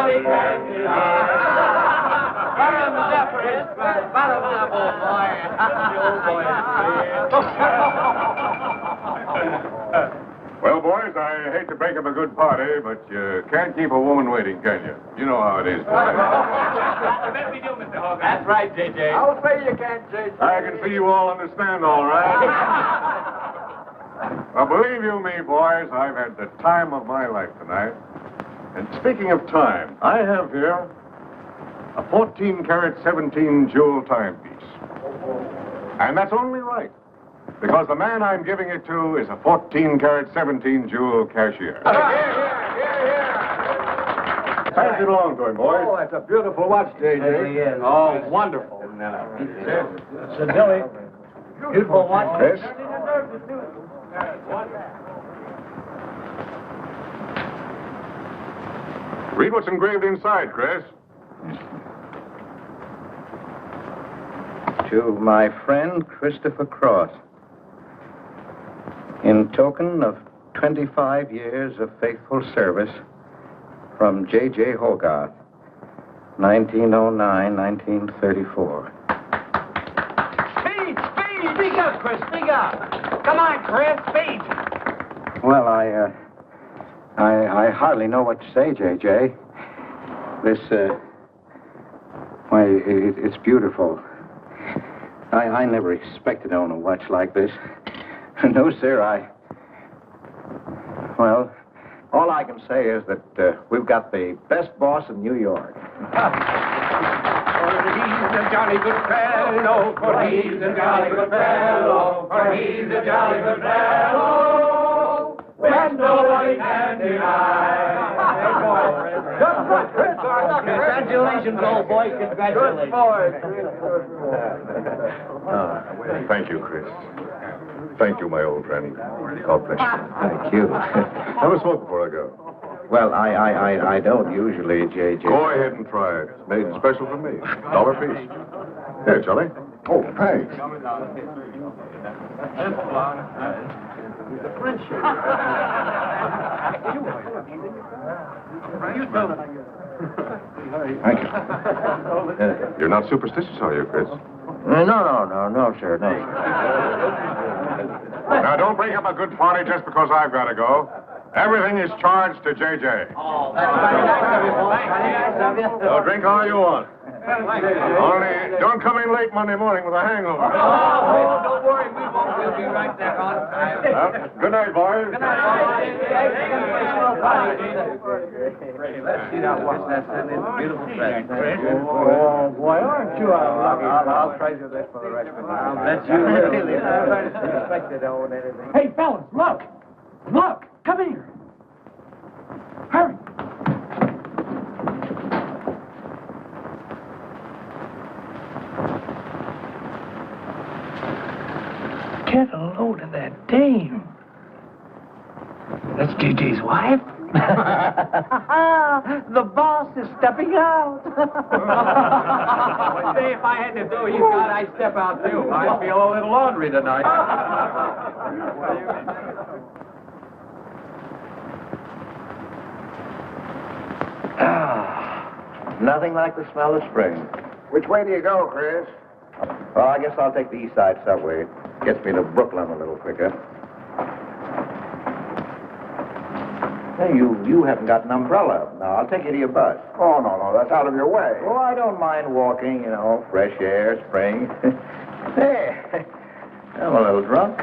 nobody can deny. Bottom left for his class. Bottom left, old boy. The old boy. Well, boys, I hate to break up a good party, but you can't keep a woman waiting, can you? You know how it is. I bet we do, Mr. Hogan. That's right, J.J. I'll say you can't, J.J. I can see you all understand, all right. Well, believe you me, boys, I've had the time of my life tonight. And speaking of time, I have here a 14-karat 17-jewel timepiece. And that's only right, because the man I'm giving it to is a 14-karat 17-jewel cashier. Pass it along to him, boys. Oh, that's a beautiful watch, J.J. Oh, wonderful. Sir Billy. Beautiful watch. Chris? Read what's engraved inside, Chris. To my friend Christopher Cross, in token of 25 years of faithful service, from J.J. Hogarth, 1909-1934. Speed! Speak up, Chris, speak up! Come on, Chris, speed! Well, I hardly know what to say, J.J. This, it's beautiful. I never expected to own a watch like this. No, sir, well, all I can say is that we've got the best boss in New York. For he's a jolly good fellow, for he's a jolly good fellow, for he's a jolly good fellow, when nobody can deny. Congratulations, old boy, congratulations. Thank you, Chris. Thank you, my old friend. God bless you. Thank you. Have a smoke before I go. Well, I don't usually, J.J. Go ahead and try it. It's made special for me. $1 piece. Here, Charlie. Oh, thanks. Thank you. You're not superstitious, are you, Chris? No, sir, no. Now, don't break up a good party just because I've got to go. Everything is charged to J.J. Oh, that's very nice of you. So drink all you want. Only don't come in late Monday morning with a hangover. Oh, don't worry, we won't. We'll be right back on time. Good night, boys. Good night, let's see now what's that. Beautiful dress. Oh, boy, aren't you lucky? I'll treasure this for the rest of my life. That's you, really. I don't expect to own anything. Hey, fellas, look! Look! Come here! Hurry! Get a load of that dame. That's JJ's wife? The boss is stepping out. Say, if I had to do his God, I'd step out too. I feel a little laundry tonight. Nothing like the smell of spring. Which way do you go, Chris? Well, I guess I'll take the East Side subway. Gets me to Brooklyn a little quicker. Hey, you haven't got an umbrella. Now, I'll take you to your bus. Oh, no, that's out of your way. Oh, I don't mind walking, fresh air, spring. Hey, I'm a little drunk.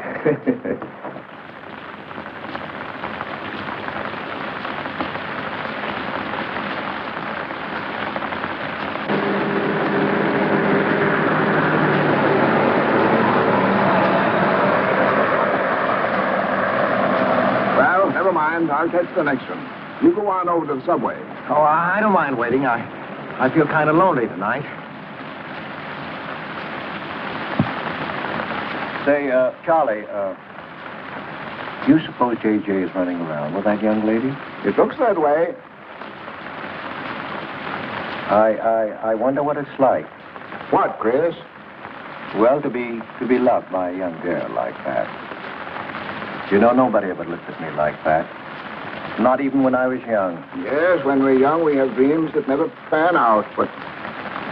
I'll catch the next one. You go on over to the subway. Oh, I don't mind waiting. I feel kind of lonely tonight. Say, Charlie, you suppose J.J. is running around with that young lady? It looks that way. I wonder what it's like. What, Chris? Well, to be loved by a young girl like that. Nobody ever looked at me like that. Not even when I was young. Yes, when we're young, we have dreams that never pan out, but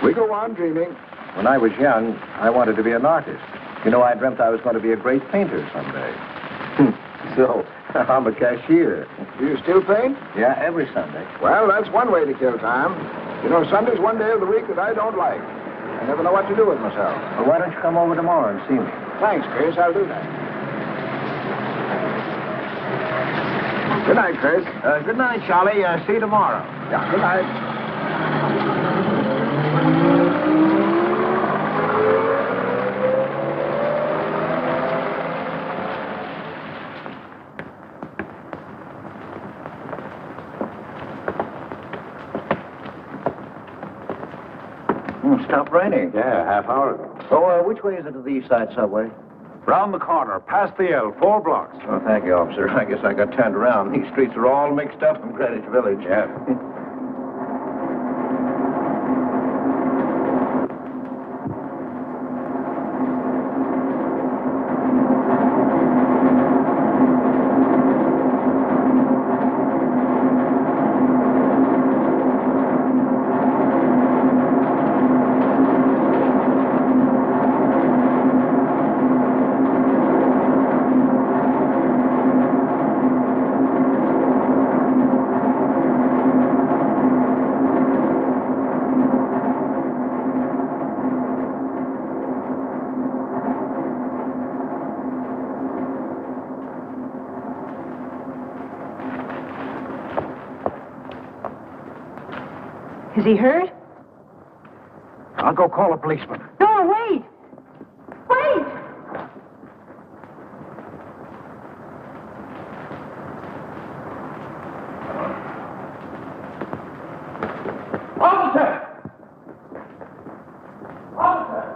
we go on dreaming. When I was young, I wanted to be an artist. You know, I dreamt I was going to be a great painter someday. So, I'm a cashier. Do you still paint? Yeah, every Sunday. Well, that's one way to kill time. You know, Sunday's one day of the week that I don't like. I never know what to do with myself. Well, why don't you come over tomorrow and see me? Thanks, Chris. I'll do that. Good night, Chris. Good night, Charlie. See you tomorrow. Yeah, good night. Stopped raining. Yeah, half hour ago. So, which way is it to the East Side Subway? Round the corner, past the L, 4 blocks. Oh, thank you, officer. I guess I got turned around. These streets are all mixed up in Greenwich Village. Yeah. Is he hurt? I'll go call a policeman. No, wait! Wait! Officer! Officer!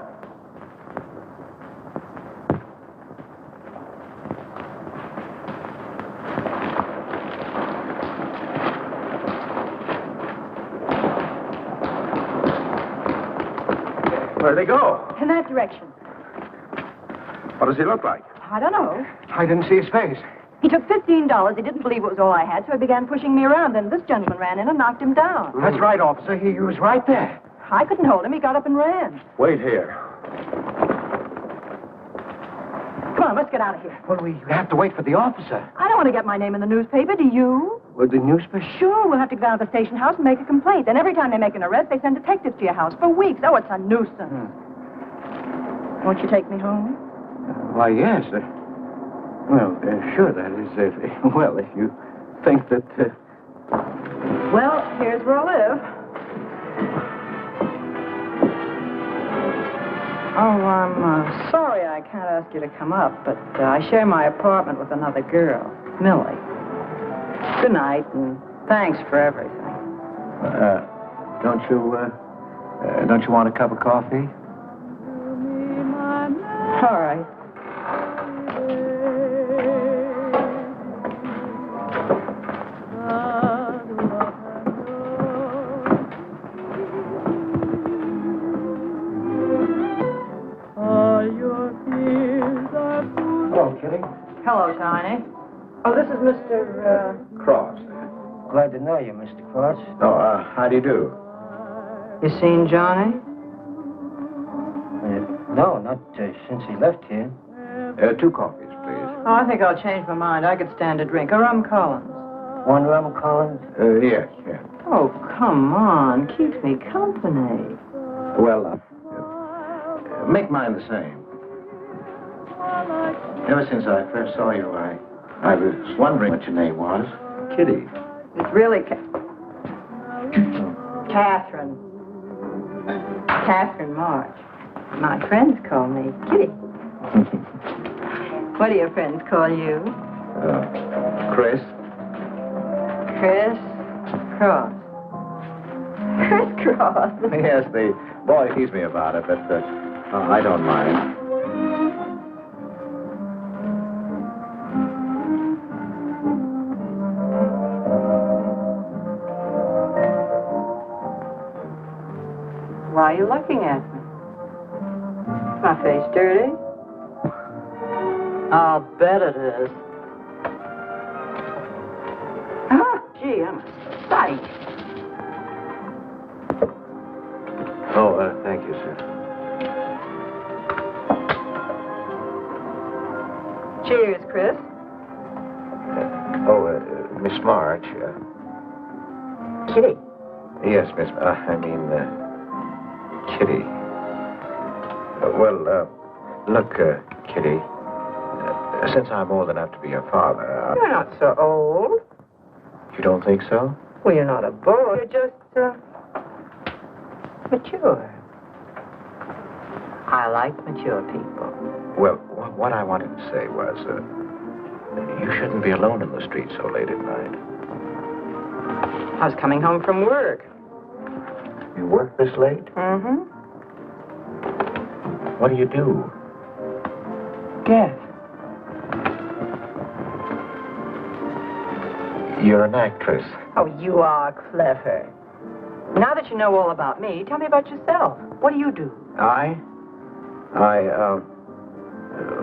Where'd they go? In that direction. What does he look like? I don't know. I didn't see his face. He took $15. He didn't believe it was all I had, so he began pushing me around. Then this gentleman ran in and knocked him down. That's right, officer. He was right there. I couldn't hold him. He got up and ran. Wait here. Come on, let's get out of here. Well, we have to wait for the officer. I don't want to get my name in the newspaper, do you? With the newspaper? Sure, we'll have to go down to the station house and make a complaint. Then every time they make an arrest, they send detectives to your house for weeks. Oh, it's a nuisance. Won't you take me home? Why, yes. Sure, that is, well, if you think that, Well, here's where I live. Oh, I'm sorry I can't ask you to come up, but I share my apartment with another girl, Millie. Good night, and thanks for everything. don't you want a cup of coffee? All right. Hello, Kitty. Hello, Tiny. Oh, this is Mr. Cross. Glad to know you, Mr. Cross. Oh, how do you do? You seen Johnny? No, not since he left here. 2 coffees, please. Oh, I think I'll change my mind. I could stand a drink. A rum Collins. One rum, Collins? Yes. Oh, come on. Keep me company. Well, make mine the same. Ever since I first saw you, I was wondering what your name was. Kitty. It's really Catherine. Catherine March. My friends call me Kitty. What do your friends call you? Chris. Chris Cross. Chris Cross. Yes, the boy teased me about it, but I don't mind. Why are you looking at me? Is my face dirty? I'll bet it is. Oh, I'm a sight. Oh, thank you, sir. Cheers, Chris. Miss March. Kitty. Yes, Miss. Kitty. Look, Kitty. Since I'm old enough to be your father, You're not so old. You don't think so? Well, you're not a boy. You're just, mature. I like mature people. Well, what I wanted to say was, you shouldn't be alone in the street so late at night. I was coming home from work. You work this late? Mm-hmm. What do you do? Guess. You're an actress. Oh, you are clever. Now that you know all about me, tell me about yourself. What do you do?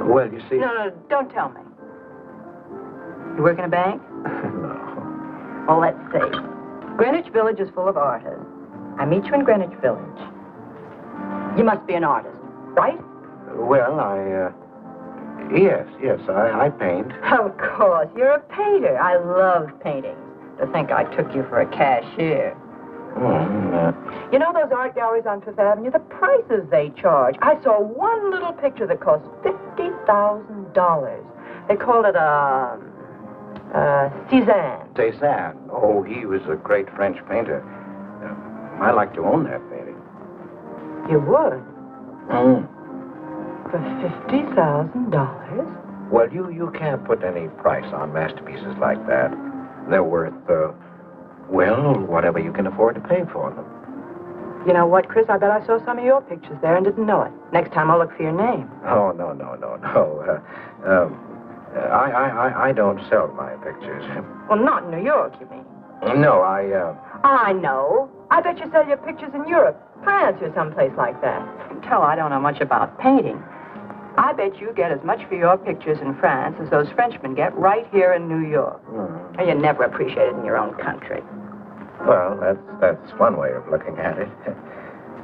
Well, you see... No, don't tell me. You work in a bank? No. Well, let's see. Greenwich Village is full of artists. I meet you in Greenwich Village. You must be an artist, right? Well, Yes, I paint. Of course, you're a painter. I love painting. To think I took you for a cashier. You know those art galleries on Fifth Avenue? The prices they charge. I saw one little picture that cost $50,000. They called it Cézanne. Cézanne. Oh, he was a great French painter. I'd like to own that painting. You would? For $50,000? Well, you can't put any price on masterpieces like that. They're worth, whatever you can afford to pay for them. You know what, Chris? I bet I saw some of your pictures there and didn't know it. Next time I'll look for your name. Oh, no. I don't sell my pictures. Well, not in New York, you mean? No, I know. I bet you sell your pictures in Europe, France, or someplace like that. You can tell I don't know much about painting. I bet you get as much for your pictures in France as those Frenchmen get right here in New York. And you're never appreciated in your own country. Well, that's one way of looking at it.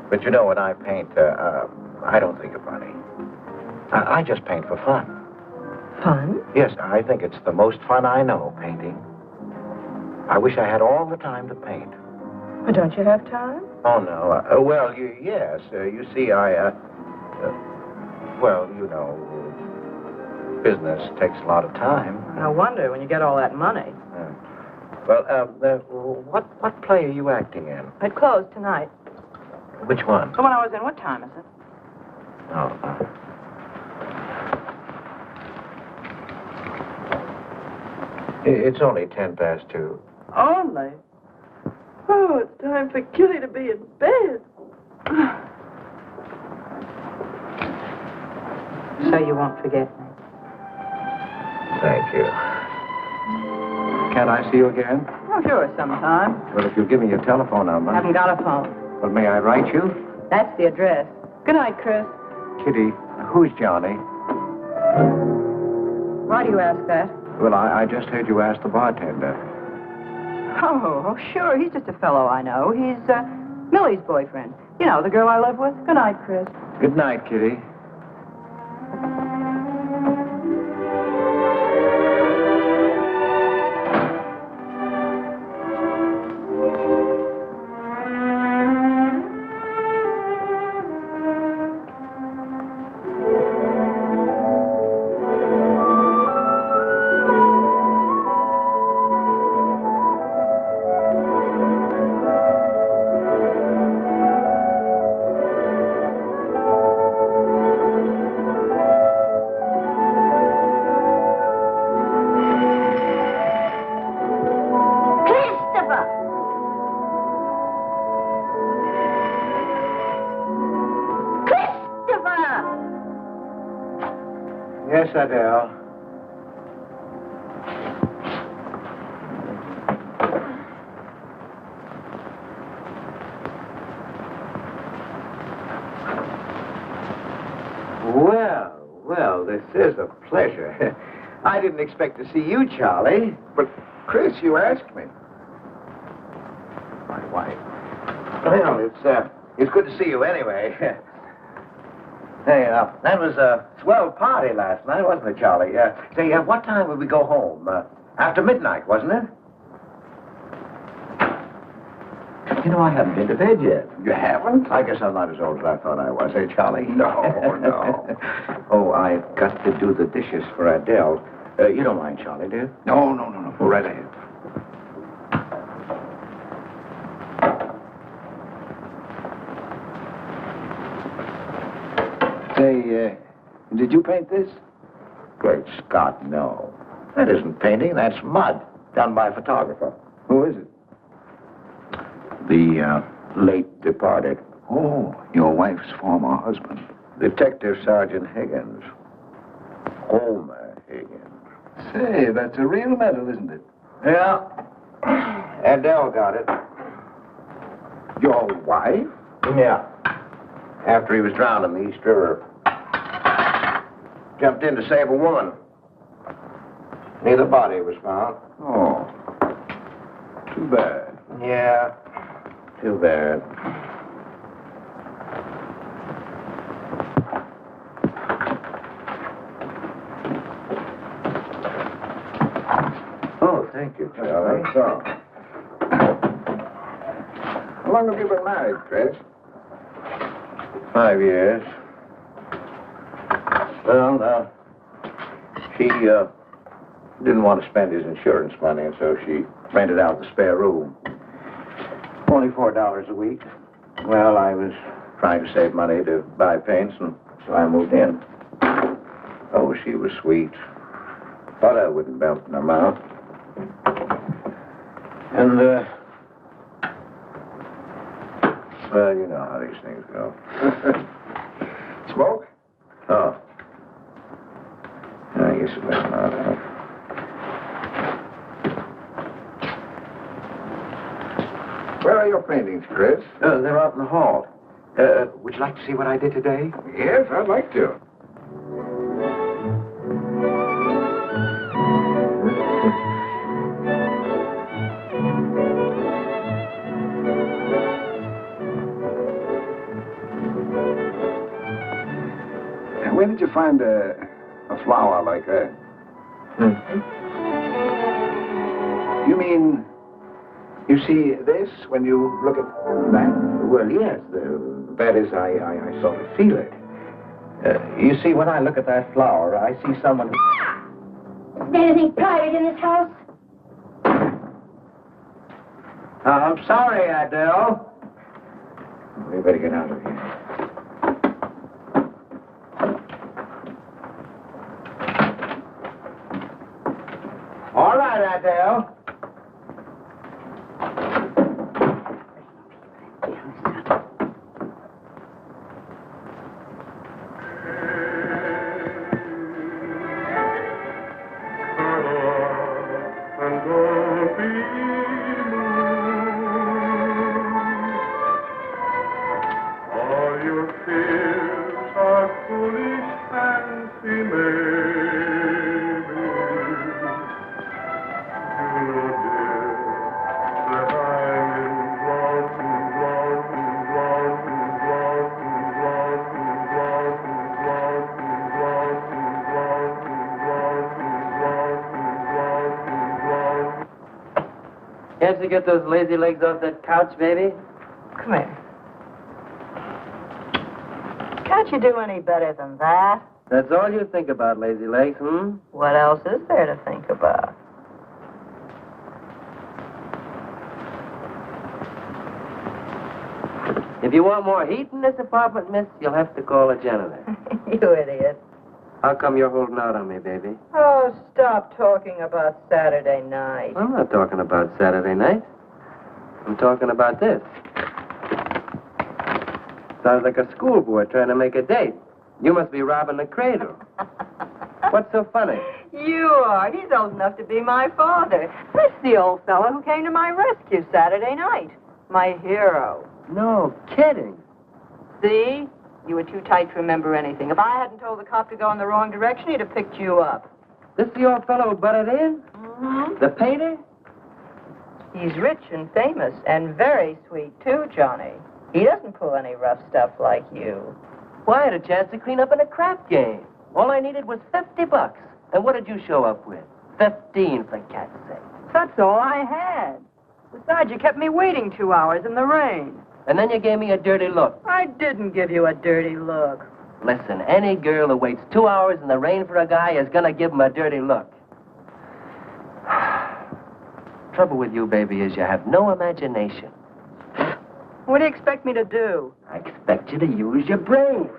But you know, when I paint, I don't think of money. I just paint for fun. Fun? Yes, I think it's the most fun I know, painting. I wish I had all the time to paint. Well, don't you have time? Oh, no. Yes. You see, business takes a lot of time. No wonder when you get all that money. What play are you acting in? It closed tonight. Which one? The one I was in. What time is it? It's only 2:10. Only? Oh, it's time for Kitty to be in bed. So you won't forget me? Thank you. Can I see you again? Oh, sure, sometime. Well, if you'll give me your telephone number. I haven't got a phone. Well, may I write you? That's the address. Good night, Chris. Kitty, who's Johnny? Why do you ask that? Well, I just heard you ask the bartender. Oh, sure. He's just a fellow I know. He's Millie's boyfriend. You know, the girl I live with. Good night, Chris. Good night, Kitty. Yes, Adele. Well, this is a pleasure. I didn't expect to see you, Charlie. But, Chris, you asked me. wife. Well, it's good to see you anyway. Hey, that was a swell party last night, wasn't it, Charlie? Say, what time would we go home? After midnight, wasn't it? You know, I haven't been to bed yet. You haven't? I guess I'm not as old as I thought I was, eh, Charlie? No, no. Oh, I've got to do the dishes for Adele. You don't mind, Charlie, do you? No. Go right ahead. Say, did you paint this? Great Scott, no. That isn't painting, that's mud, done by a photographer. Who is it? The late departed Oh, your wife's former husband. Detective Sergeant Higgins. Homer Higgins. Say, that's a real medal, isn't it? Yeah. Adele got it. Your wife? Yeah. After he was drowned in the East River. Jumped in to save a woman. Neither body was found. Oh. Too bad. Yeah. Too bad. Oh, thank you, Charlie. So. How long have you been married, Fritz? 5 years. Well, she didn't want to spend his insurance money, and so she rented out the spare room. Only $4 a week. Well, I was trying to save money to buy paints, and so I moved in. Oh, she was sweet. Thought I wouldn't melt in her mouth. And, well, you know how these things go. Smoke? Oh. I guess it was not enough. Where are your paintings, Chris? They're out in the hall. Would you like to see what I did today? Yes, I'd like to. Where did you find a flower like that? You mean, you see this when you look at that? Well, yes. That is, I sort of feel it. You see, when I look at that flower, I see someone... Is there anything private in this house? I'm sorry, Adele. We better get out of here. All right, Adele. Can't you get those lazy legs off that couch, baby? Come here. Can't you do any better than that? That's all you think about, lazy legs, hmm? What else is there to think about? If you want more heat in this apartment, miss, you'll have to call a janitor. You idiot. How come you're holding out on me, baby? Oh, stop talking about Saturday night. I'm not talking about Saturday night. I'm talking about this. Sounds like a schoolboy trying to make a date. You must be robbing the cradle. What's so funny? You are. He's old enough to be my father. That's the old fellow who came to my rescue Saturday night. My hero. No kidding. See? You were too tight to remember anything. If I hadn't told the cop to go in the wrong direction, he'd have picked you up. This the old fellow who butted in? Mm-hmm. The painter? He's rich and famous and very sweet, too, Johnny. He doesn't pull any rough stuff like you. Well, I had a chance to clean up in a crap game. All I needed was $50. And what did you show up with? 15, for cat's sake. That's all I had. Besides, you kept me waiting 2 hours in the rain. And then you gave me a dirty look. I didn't give you a dirty look. Listen, any girl who waits 2 hours in the rain for a guy is gonna give him a dirty look. Trouble with you, baby, is you have no imagination. What do you expect me to do? I expect you to use your brains.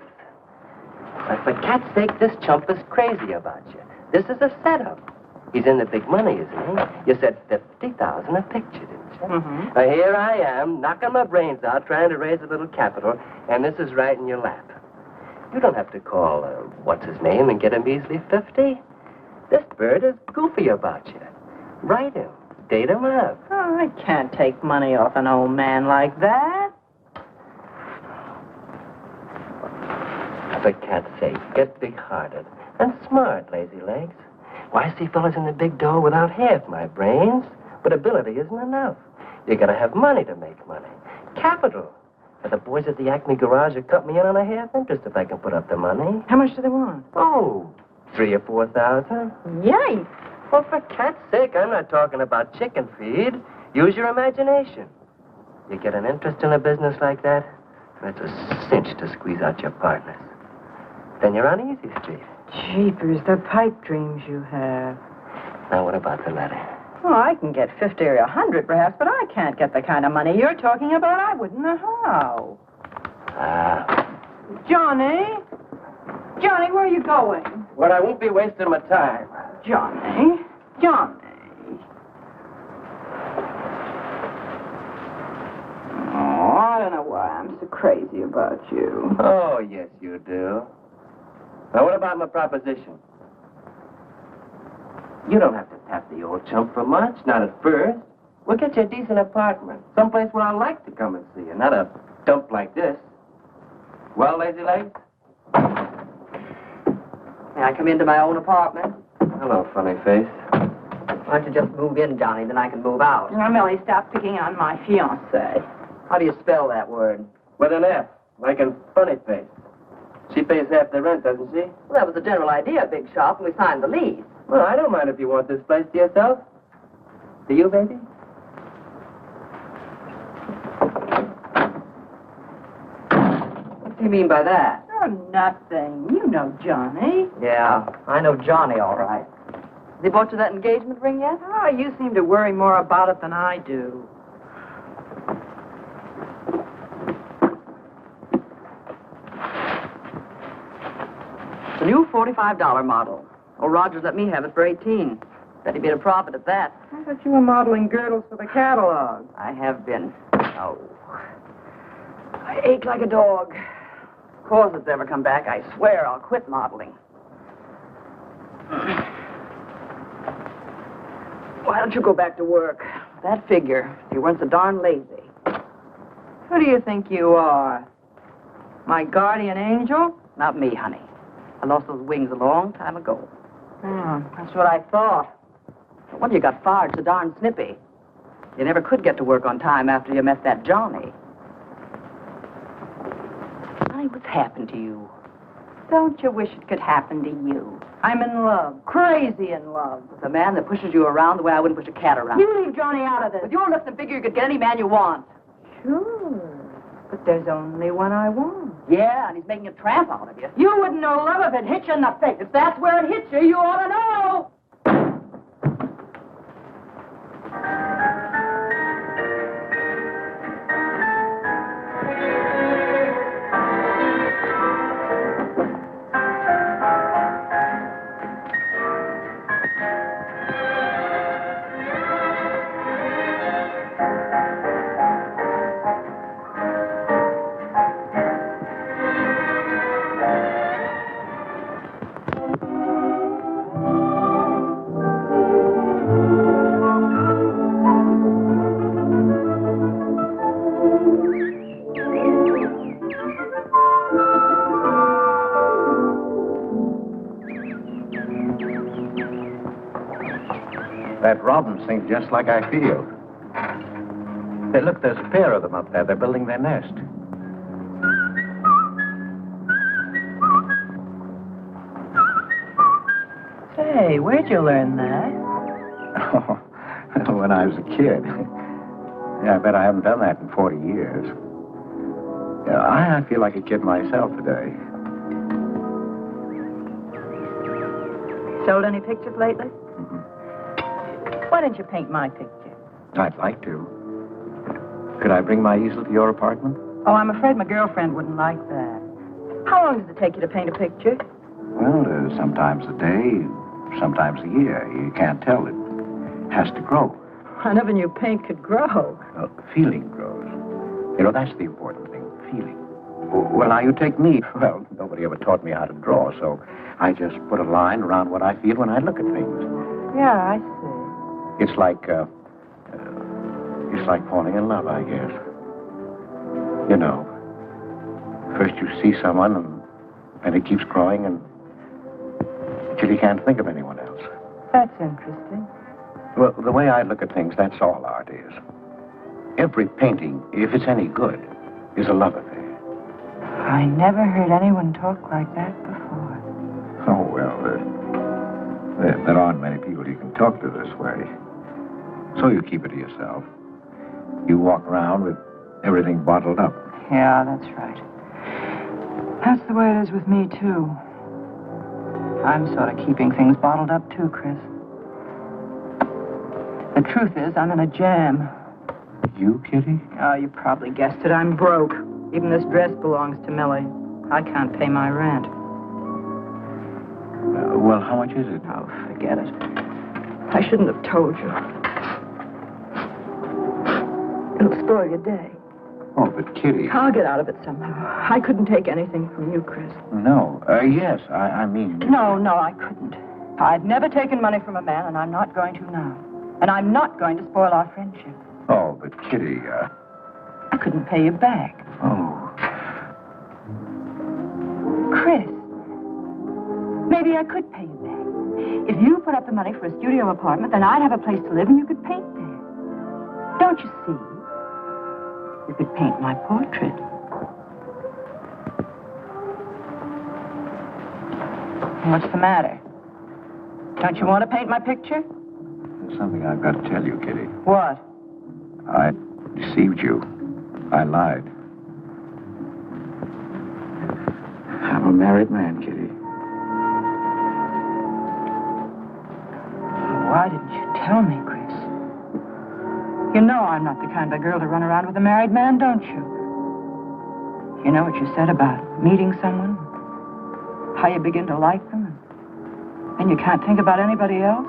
But for cat's sake, this chump is crazy about you. This is a setup. He's in the big money, isn't he? You said 50,000 a picture, didn't you? Mm-hmm. Now, here I am, knocking my brains out, trying to raise a little capital, and this is right in your lap. You don't have to call, what's his name, and get a measly 50. This bird is goofy about you. Write him. Date him up. Oh, I can't take money off an old man like that. For cat's sake, get big-hearted and smart, lazy legs. Why, I see fellas in the big door without half my brains, but ability isn't enough. You gotta have money to make money. Capital. And the boys at the Acme garage will cut me in on a half interest if I can put up the money. How much do they want? Oh, 3,000 or 4,000. Yikes. Well, for cat's sake, I'm not talking about chicken feed. Use your imagination. You get an interest in a business like that, and it's a cinch to squeeze out your partners. Then you're on easy street. Jeepers, the pipe dreams you have. Now, what about the letter? Oh, I can get 50 or 100, perhaps, but I can't get the kind of money you're talking about. I wouldn't know how. Johnny? Johnny, where are you going? Well, I won't be wasting my time. Johnny? Johnny? Oh, I don't know why I'm so crazy about you. Oh, yes, you do. Now, what about my proposition? You don't have to tap the old chump for much, not at first. We'll get you a decent apartment, someplace where I like to come and see you, not a dump like this. Well, lazy legs? May I come into my own apartment? Hello, funny face. Why don't you just move in, Johnny, then I can move out. Now, Millie, stop picking on my fiancée. How do you spell that word? With an F, like in funny face. She pays half the rent, doesn't she? Well, that was the general idea, Big Shop, when we signed the lease. Well, I don't mind if you want this place to yourself. Do you, baby? What do you mean by that? Oh, nothing. You know Johnny. Yeah, I know Johnny, all right. Has he bought you that engagement ring yet? Oh, you seem to worry more about it than I do. The new $45 model. Oh, Rogers let me have it for $18. Bet he made a profit at that. I thought you were modeling girdles for the catalog. I have been. Oh. I ache like a dog. Of course it's ever come back, I swear I'll quit modeling. Why don't you go back to work? That figure, if you weren't so darn lazy. Who do you think you are? My guardian angel? Not me, honey. I lost those wings a long time ago. That's what I thought. No wonder you got fired so darn snippy. You never could get to work on time after you met that Johnny. Johnny, what's happened to you? Don't you wish it could happen to you? I'm in love, crazy in love. With a man that pushes you around the way I wouldn't push a cat around. You leave Johnny out of this. With your looks and figure, you could get any man you want. Sure. But there's only one I want. Yeah, and he's making a tramp out of you. You wouldn't know love if it hit you in the face. If that's where it hits you, you ought to know. That robin sings just like I feel. Hey, look, there's a pair of them up there. They're building their nest. Say, where'd you learn that? Oh, when I was a kid. Yeah, I bet I haven't done that in 40 years. Yeah, I feel like a kid myself today. Sold any pictures lately? Mm-hmm. Why don't you paint my picture? I'd like to. Could I bring my easel to your apartment? Oh, I'm afraid my girlfriend wouldn't like that. How long does it take you to paint a picture? Well, sometimes a day, sometimes a year. You can't tell. It has to grow. I never knew paint could grow. Well, feeling grows. You know, that's the important thing, feeling. Well, now, you take me. Well, nobody ever taught me how to draw, so I just put a line around what I feel when I look at things. Yeah, I see. It's like falling in love, I guess. You know, first you see someone, and it keeps growing until you can't think of anyone else. That's interesting. Well, the way I look at things, that's all art is. Every painting, if it's any good, is a love affair. I never heard anyone talk like that before. Oh, well, there aren't many people you can talk to this way. So you keep it to yourself. You walk around with everything bottled up. Yeah, that's right. That's the way it is with me, too. I'm sort of keeping things bottled up, too, Chris. The truth is, I'm in a jam. You, Kitty? Oh, you probably guessed it. I'm broke. Even this dress belongs to Millie. I can't pay my rent. Well, how much is it? Oh, forget it. I shouldn't have told you. It'll spoil your day. Oh, but Kitty... I'll get out of it somehow. I couldn't take anything from you, Chris. No. Yes, I mean... No, I couldn't. I've never taken money from a man, and I'm not going to now. And I'm not going to spoil our friendship. Oh, but Kitty, I couldn't pay you back. Oh. Chris, maybe I could pay you back. If you put up the money for a studio apartment, then I'd have a place to live and you could paint there. Don't you see? You could paint my portrait. What's the matter? Don't you want to paint my picture? There's something I've got to tell you, Kitty. What? I deceived you. I lied. I'm a married man, Kitty. Why didn't you tell me, Chris? You know I'm not the kind of girl to run around with a married man, don't you? You know what you said about meeting someone? How you begin to like them, and you can't think about anybody else?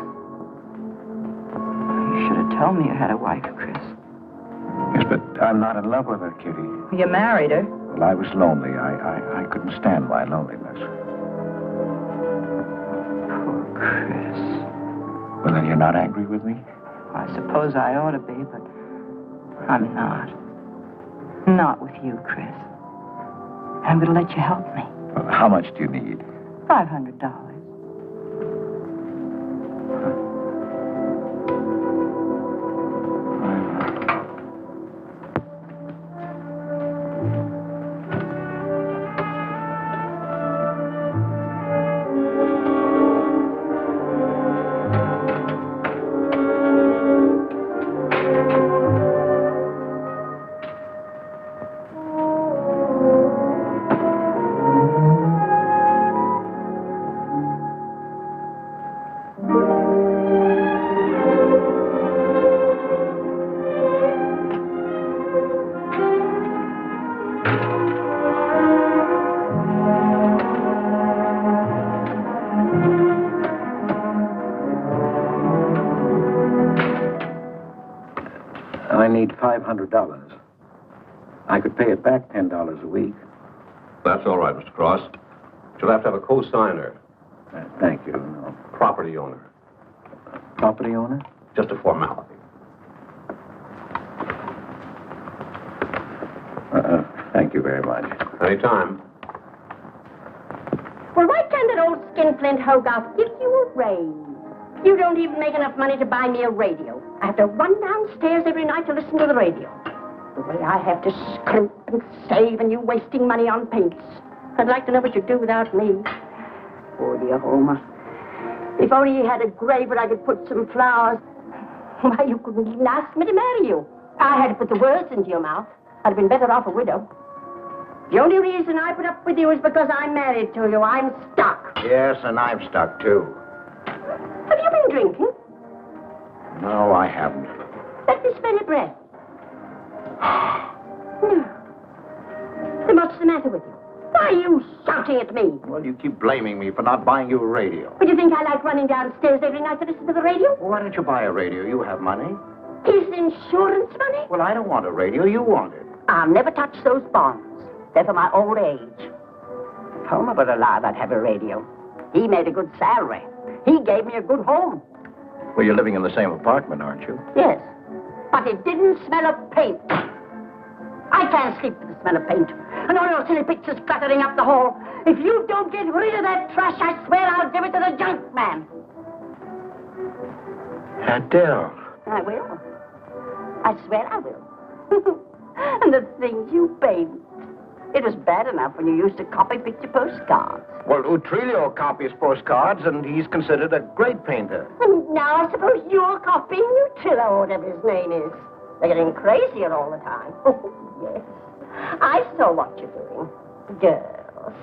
You should have told me you had a wife, Chris. Yes, but I'm not in love with her, Kitty. You married her. Well, I was lonely. I couldn't stand my loneliness. Poor Chris. Well, then you're not angry with me? I suppose I ought to be, but I'm not. Not with you, Chris. I'm going to let you help me. Well, how much do you need? $500. I need $500. I could pay it back $10 a week. That's all right, Mr. Cross. You'll have to have a co-signer. Thank you. No. Property owner. Property owner? Just a formality. Thank you very much. Anytime. Well, why can't that old skinflint Hogarth give you a raise? You don't even make enough money to buy me a radio. I have to run downstairs every night to listen to the radio. The way I have to scrimp and save and you wasting money on paints. I'd like to know what you'd do without me. Poor dear Homer. If only he had a grave where I could put some flowers. Why, you couldn't even ask me to marry you. I had to put the words into your mouth. I'd have been better off a widow. The only reason I put up with you is because I'm married to you. I'm stuck. Yes, and I'm stuck, too. Have you been drinking? No, I haven't. At this very breath? No. Then what's the matter with you? Why are you shouting at me? Well, you keep blaming me for not buying you a radio. But you think I like running downstairs every night to listen to the radio? Well, why don't you buy a radio? You have money. Is insurance money? Well, I don't want a radio. You want it. I'll never touch those bonds. They're for my old age. If Homer were alive, I'd have a radio. He made a good salary. He gave me a good home. Well, you're living in the same apartment, aren't you? Yes. But it didn't smell of paint. I can't sleep with the smell of paint. And all your silly pictures cluttering up the hall. If you don't get rid of that trash, I swear I'll give it to the junk man. Adele. I will. I swear I will. And the things you paint. It was bad enough when you used to copy picture postcards. Well, Utrillo copies postcards, and he's considered a great painter. And now I suppose you're copying Utrillo, or whatever his name is. They're getting crazier all the time. Oh, yes. I saw what you're doing. Girls.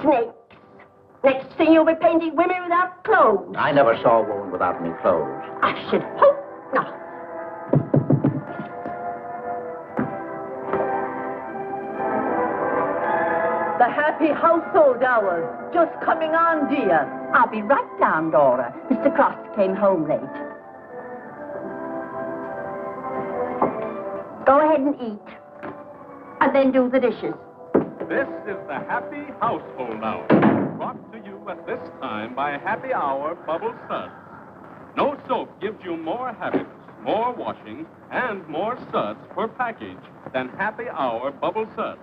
Snakes. Next thing you'll be painting women without clothes. I never saw a woman without any clothes. I should hope not. The happy household hours. Just coming on, dear. I'll be right down, Dora. Mr. Cross came home late. Go ahead and eat. And then do the dishes. This is the Happy Household Hour, brought to you at this time by Happy Hour Bubble Suds. No soap gives you more happiness, more washing, and more suds per package than Happy Hour Bubble Suds.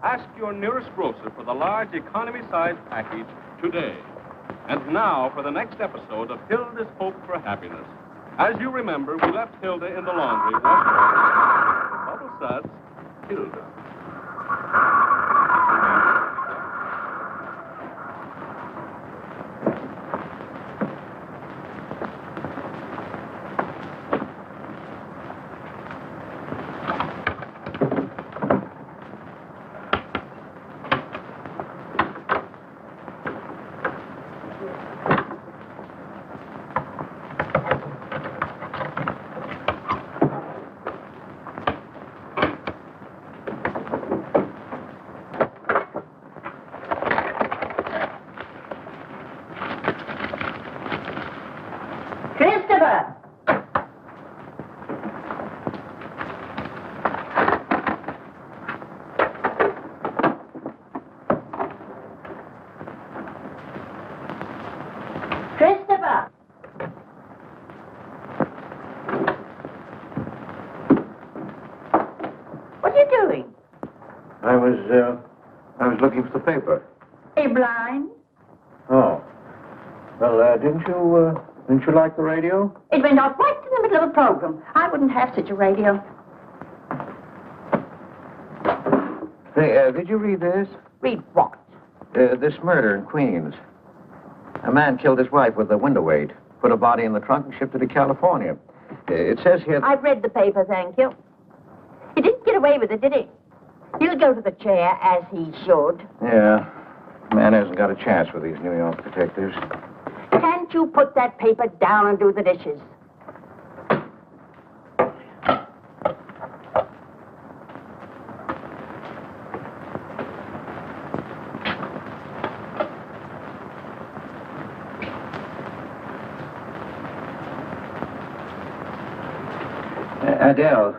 Ask your nearest grocer for the large economy-sized package today. And now for the next episode of Hilda's Hope for Happiness. As you remember, we left Hilda in the laundry washing. Bubble Suds, Hilda. I was looking for the paper. Are you blind? Oh. Well, didn't you like the radio? It went off right in the middle of a program. I wouldn't have such a radio. Hey, did you read this? Read what? This murder in Queens. A man killed his wife with a window weight, put a body in the trunk and shipped it to California. It says here... I've read the paper, thank you. He didn't get away with it, did he? He'll go to the chair, as he should. Yeah. Man hasn't got a chance with these New York detectives. Can't you put that paper down and do the dishes? Adele,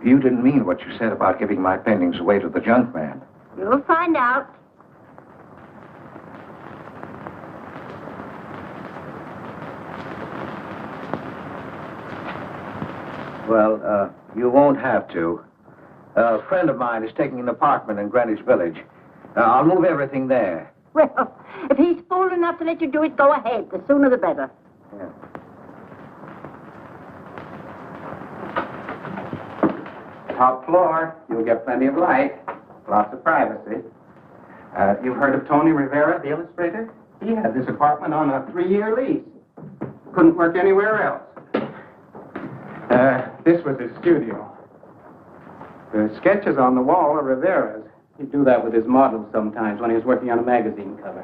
you didn't mean what you said about giving my paintings away to the junk man. You'll find out. Well, you won't have to. A friend of mine is taking an apartment in Greenwich Village. I'll move everything there. Well, if he's fool enough to let you do it, go ahead. The sooner the better. Yeah. Top floor. You'll get plenty of light. Lots of privacy. You've heard of Tony Rivera, the illustrator? He had this apartment on a 3-year lease. Couldn't work anywhere else. This was his studio. The sketches on the wall are Rivera's. He'd do that with his models sometimes when he was working on a magazine cover.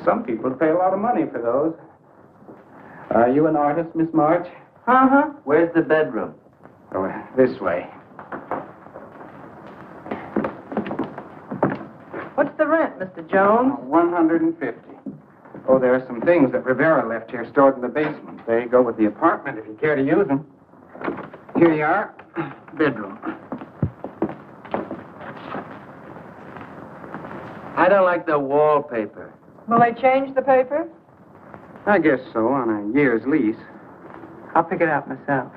Some people pay a lot of money for those. Are you an artist, Miss March? Uh-huh. Where's the bedroom? Oh, this way. What's the rent, Mr. Jones? 150. Oh, there are some things that Rivera left here stored in the basement. They go with the apartment if you care to use them. Here you are. Bedroom. I don't like the wallpaper. Will they change the paper? I guess so, on a year's lease. I'll pick it out myself.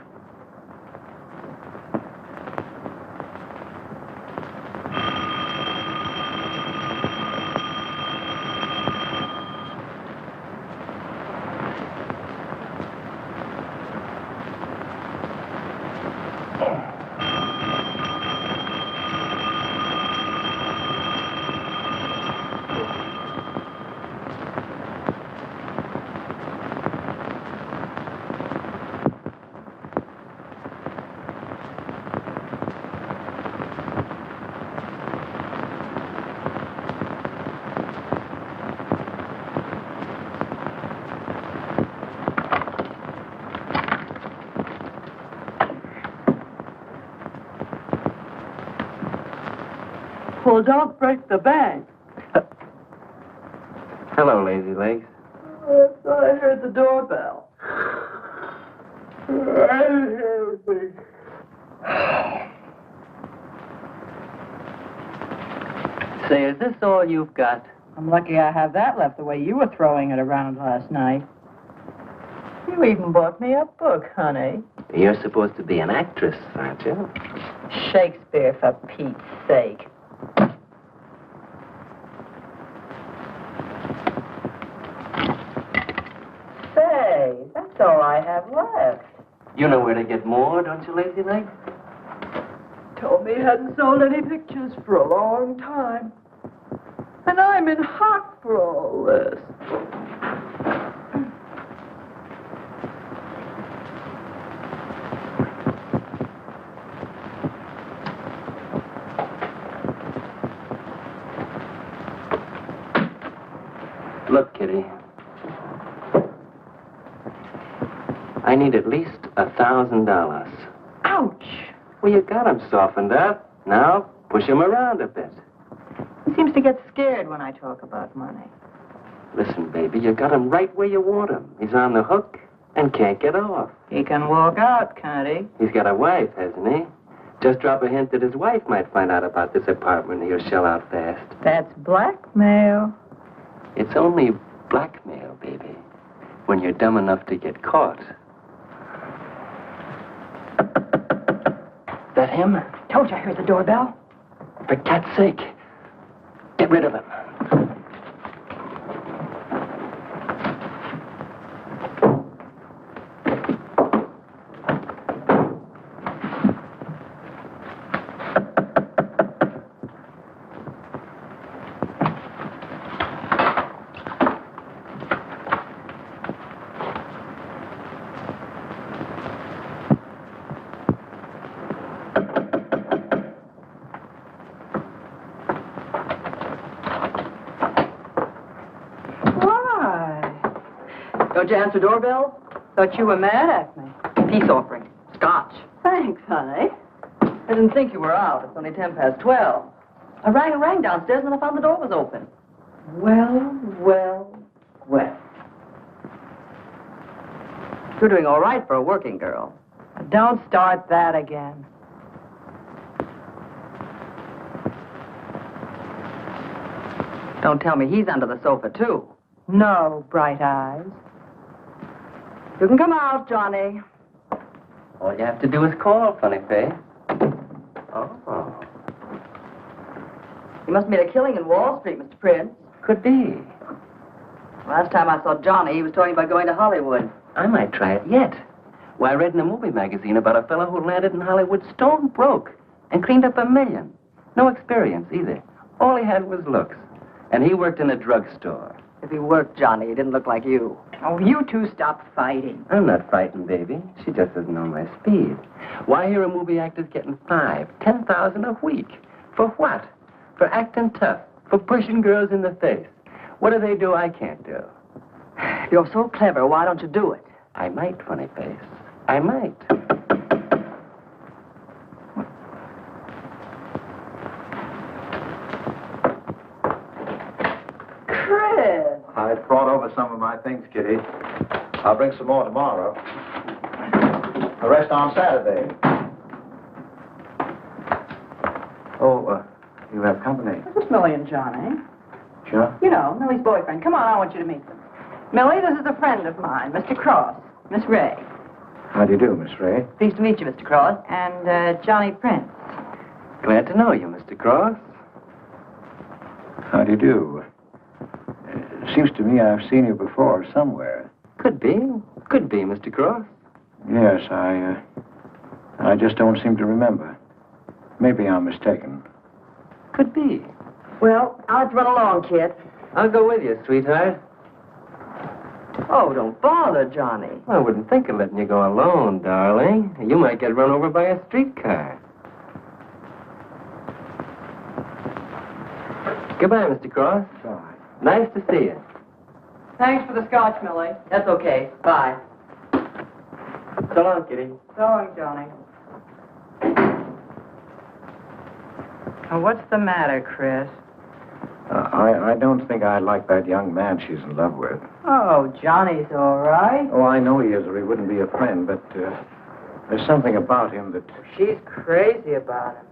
Well, don't break the bank. Hello, Lazy Legs. I thought I heard the doorbell. I didn't hear anything. Say, is this all you've got? I'm lucky I have that left the way you were throwing it around last night. You even bought me a book, honey. You're supposed to be an actress, aren't you? Shakespeare, for Pete's sake. Say, that's all I have left. You know where to get more, don't you, Lazy Legs? Told me he hadn't sold any pictures for a long time. And I'm in hock for all this. Look, Kitty. I need at least $1,000. Ouch! Well, you got him softened up. Now, push him around a bit. He seems to get scared when I talk about money. Listen, baby, you got him right where you want him. He's on the hook and can't get off. He can walk out, can't he? He's got a wife, hasn't he? Just drop a hint that his wife might find out about this apartment and he'll shell out fast. That's blackmail. It's only blackmail, baby, when you're dumb enough to get caught. That him? Told you I heard the doorbell. For cat's sake, get rid of him. Don't you answer doorbell? Thought you were mad at me. Peace offering. Scotch. Thanks, honey. I didn't think you were out. It's only 12:10. I rang downstairs and I found the door was open. Well. You're doing all right for a working girl. Don't start that again. Don't tell me he's under the sofa, too. No, bright eyes. You can come out, Johnny. All you have to do is call, funny face. Oh. You must have made a killing in Wall Street, Mr. Prince. Could be. Last time I saw Johnny, he was talking about going to Hollywood. I might try it yet. Well, I read in a movie magazine about a fellow who landed in Hollywood stone broke and cleaned up $1 million. No experience either. All he had was looks. And he worked in a drugstore. If he worked, Johnny, he didn't look like you. Oh, you two stop fighting. I'm not frightened, baby. She just doesn't know my speed. Why, here are movie actors getting $5,000, $10,000 a week. For what? For acting tough. For pushing girls in the face. What do they do I can't do? If you're so clever, why don't you do it? I might, funny face. I might. Chris! I brought over some of my things, Kitty. I'll bring some more tomorrow. The rest on Saturday. Oh, you have company. This is Millie and Johnny. Sure. You know, Millie's boyfriend. Come on, I want you to meet them. Millie, this is a friend of mine, Mr. Cross. Miss Ray. How do you do, Miss Ray? Pleased to meet you, Mr. Cross. And, Johnny Prince. Glad to know you, Mr. Cross. How do you do? Seems to me I've seen you before somewhere. Could be. Could be, Mr. Cross. Yes, I just don't seem to remember. Maybe I'm mistaken. Could be. Well, I'll have to run along, kid. I'll go with you, sweetheart. Oh, don't bother, Johnny. I wouldn't think of letting you go alone, darling. You might get run over by a streetcar. Goodbye, Mr. Cross. Bye. Nice to see you. Thanks for the scotch, Millie. That's okay. Bye. So long, Kitty. So long, Johnny. Oh, what's the matter, Chris? I don't think I like that young man she's in love with. Oh, Johnny's all right. Oh, I know he is, or he wouldn't be a friend, but there's something about him that... She's crazy about him.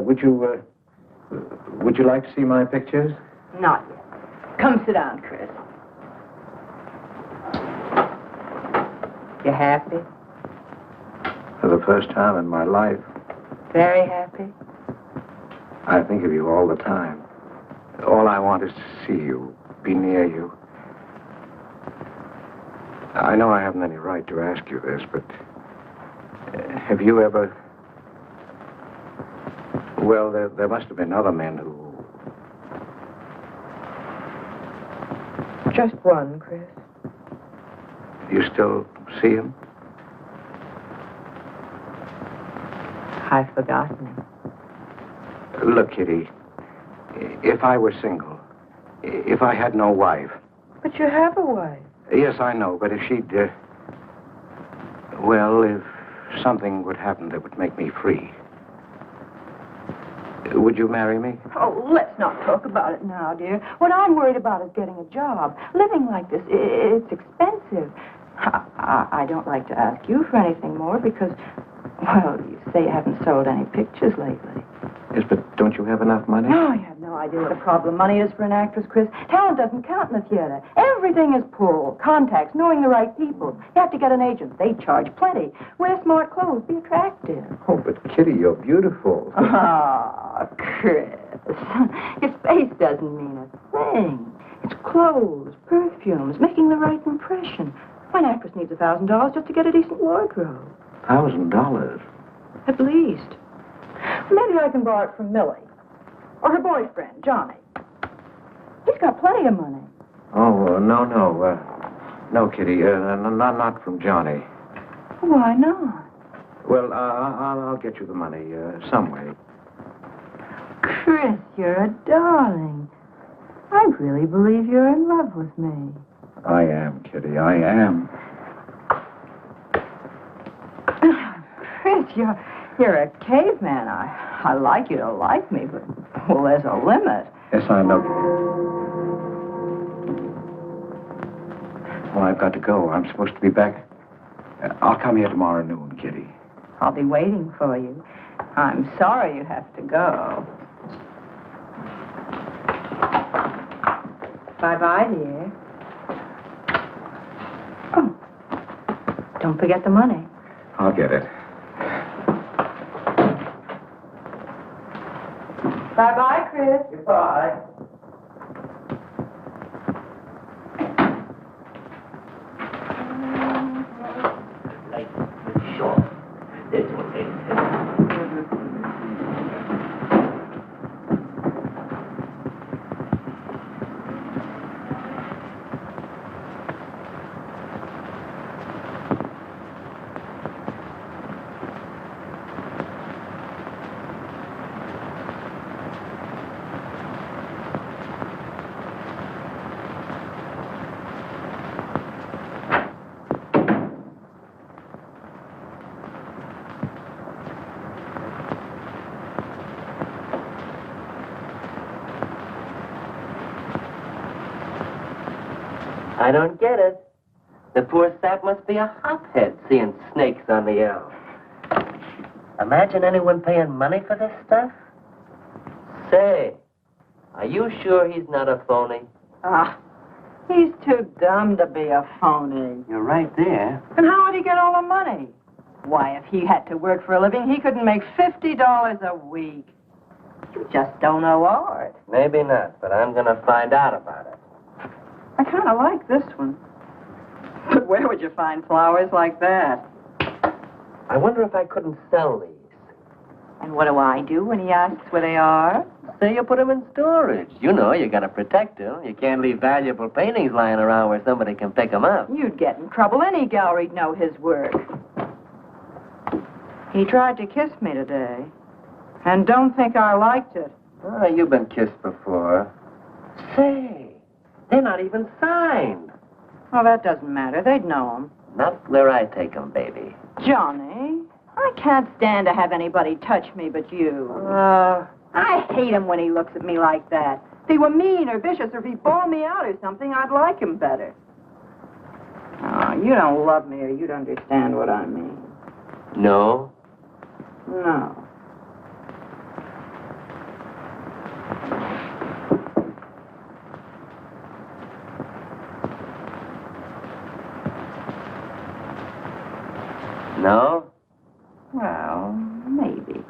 Would you like to see my pictures? Not yet. Come sit down, Chris. You happy? For the first time in my life, Very happy? I think of you all the time. All I want is to see you, be near you. I know I haven't any right to ask you this, but have you ever... Well, there must have been other men who... Just one, Chris. You still see him? I've forgotten him. Look, Kitty, if I were single, if I had no wife... But you have a wife. Yes, I know, but if she'd... well, if something would happen that would make me free... Would you marry me? Oh, let's not talk about it now, dear. What I'm worried about is getting a job. Living like this, it's expensive. I don't like to ask you for anything more because, well, you say you haven't sold any pictures lately. Yes, but don't you have enough money? No, you have no idea what a problem money is for an actress, Chris. Talent doesn't count in the theater. Everything is pull, contacts, knowing the right people. You have to get an agent. They charge plenty. Wear smart clothes. Be attractive. Oh, but Kitty, you're beautiful. Ah, Chris. Your face doesn't mean a thing. It's clothes, perfumes, making the right impression. An actress needs $1,000 just to get a decent wardrobe. $1,000? At least. Maybe I can borrow it from Millie. Or her boyfriend, Johnny. He's got plenty of money. Oh, no. No, Kitty, not from Johnny. Why not? Well, I'll get you the money some way. Chris, you're a darling. I really believe you're in love with me. I am, Kitty, I am. Chris, you're a caveman. I like you to like me, but, well, there's a limit. Yes, I know. Well, I've got to go. I'm supposed to be back. I'll come here tomorrow noon, Kitty. I'll be waiting for you. I'm sorry you have to go. Bye-bye, dear. Oh, don't forget the money. I'll get it. Bye-bye, Chris. Goodbye. This one. I don't get it. The poor sap must be a hophead seeing snakes on the L. Imagine anyone paying money for this stuff? Say, are you sure he's not a phony? Ah, he's too dumb to be a phony. You're right there. And how would he get all the money? Why, if he had to work for a living, he couldn't make $50 a week. You just don't know art. Maybe not, but I'm gonna find out about it. I kind of like this one. But where would you find flowers like that? I wonder if I couldn't sell these. And what do I do when he asks where they are? Say you put them in storage. You know, you gotta protect them. You can't leave valuable paintings lying around where somebody can pick them up. You'd get in trouble. Any gallery'd know his work. He tried to kiss me today. And don't think I liked it. Oh, you've been kissed before. Say, they're not even signed. Oh, that doesn't matter. They'd know him. Not where I take them, baby. Johnny, I can't stand to have anybody touch me but you. I hate him when he looks at me like that. If he were mean or vicious or if he bawled me out or something, I'd like him better. Oh, you don't love me or you'd understand what I mean. No? No. No? Well, maybe.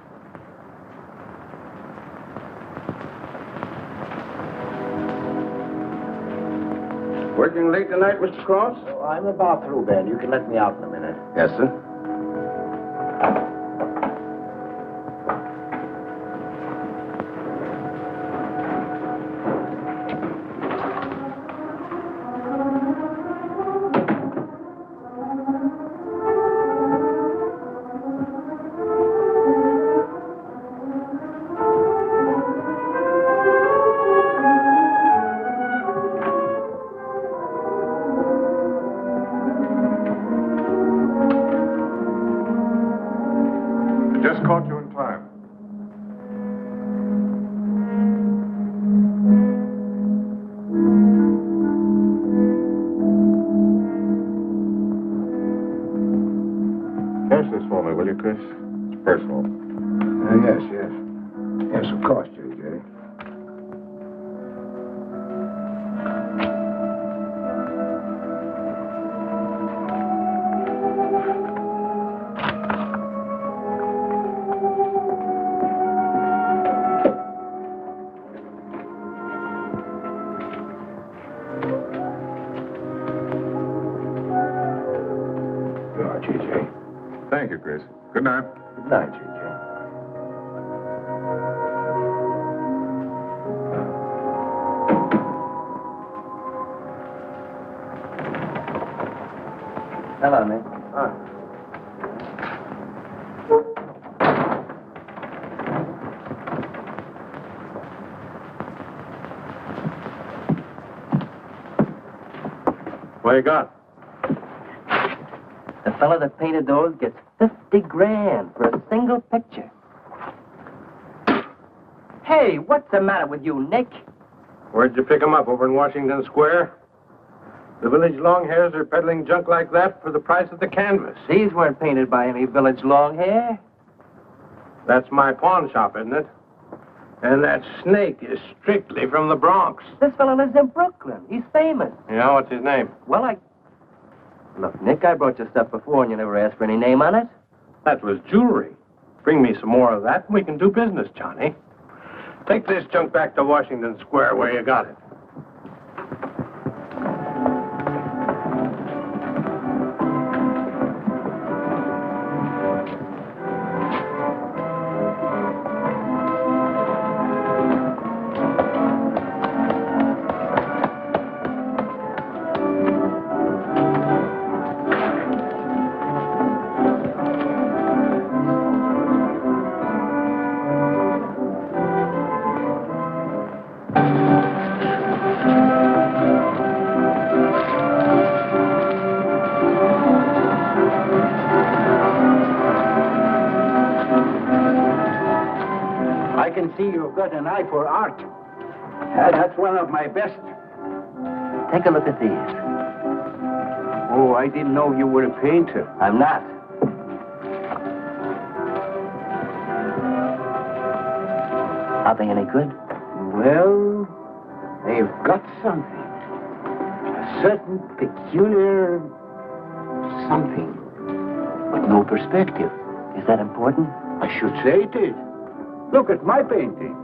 Working late tonight, Mr. Cross? Oh, I'm about through, Ben. You can let me out in a minute. Yes, sir. Just caught you in time. Cash this for me, will you, Chris? It's personal. Yes, yes. Yes, of course, J.J. J.J. Thank you, Chris. Good night. Good night, J.J. Hello, Nick. What you got? The fella that painted those gets 50 grand for a single picture. Hey, what's the matter with you, Nick? Where'd you pick 'em up? Over in Washington Square? The village long hairs are peddling junk like that for the price of the canvas. These weren't painted by any village long hair. That's my pawn shop, isn't it? And that snake is strictly from the Bronx. This fella lives in Brooklyn. He's famous. Yeah, what's his name? Well, Look, Nick, I brought you stuff before and you never asked for any name on it. That was jewelry. Bring me some more of that and we can do business, Johnny. Take this junk back to Washington Square where you got it. I can see you've got an eye for art. That's one of my best. Take a look at these. Oh, I didn't know you were a painter. I'm not. Are they any good? Well, they've got something. A certain peculiar something. But no perspective. Is that important? I should say it is. Look at my painting.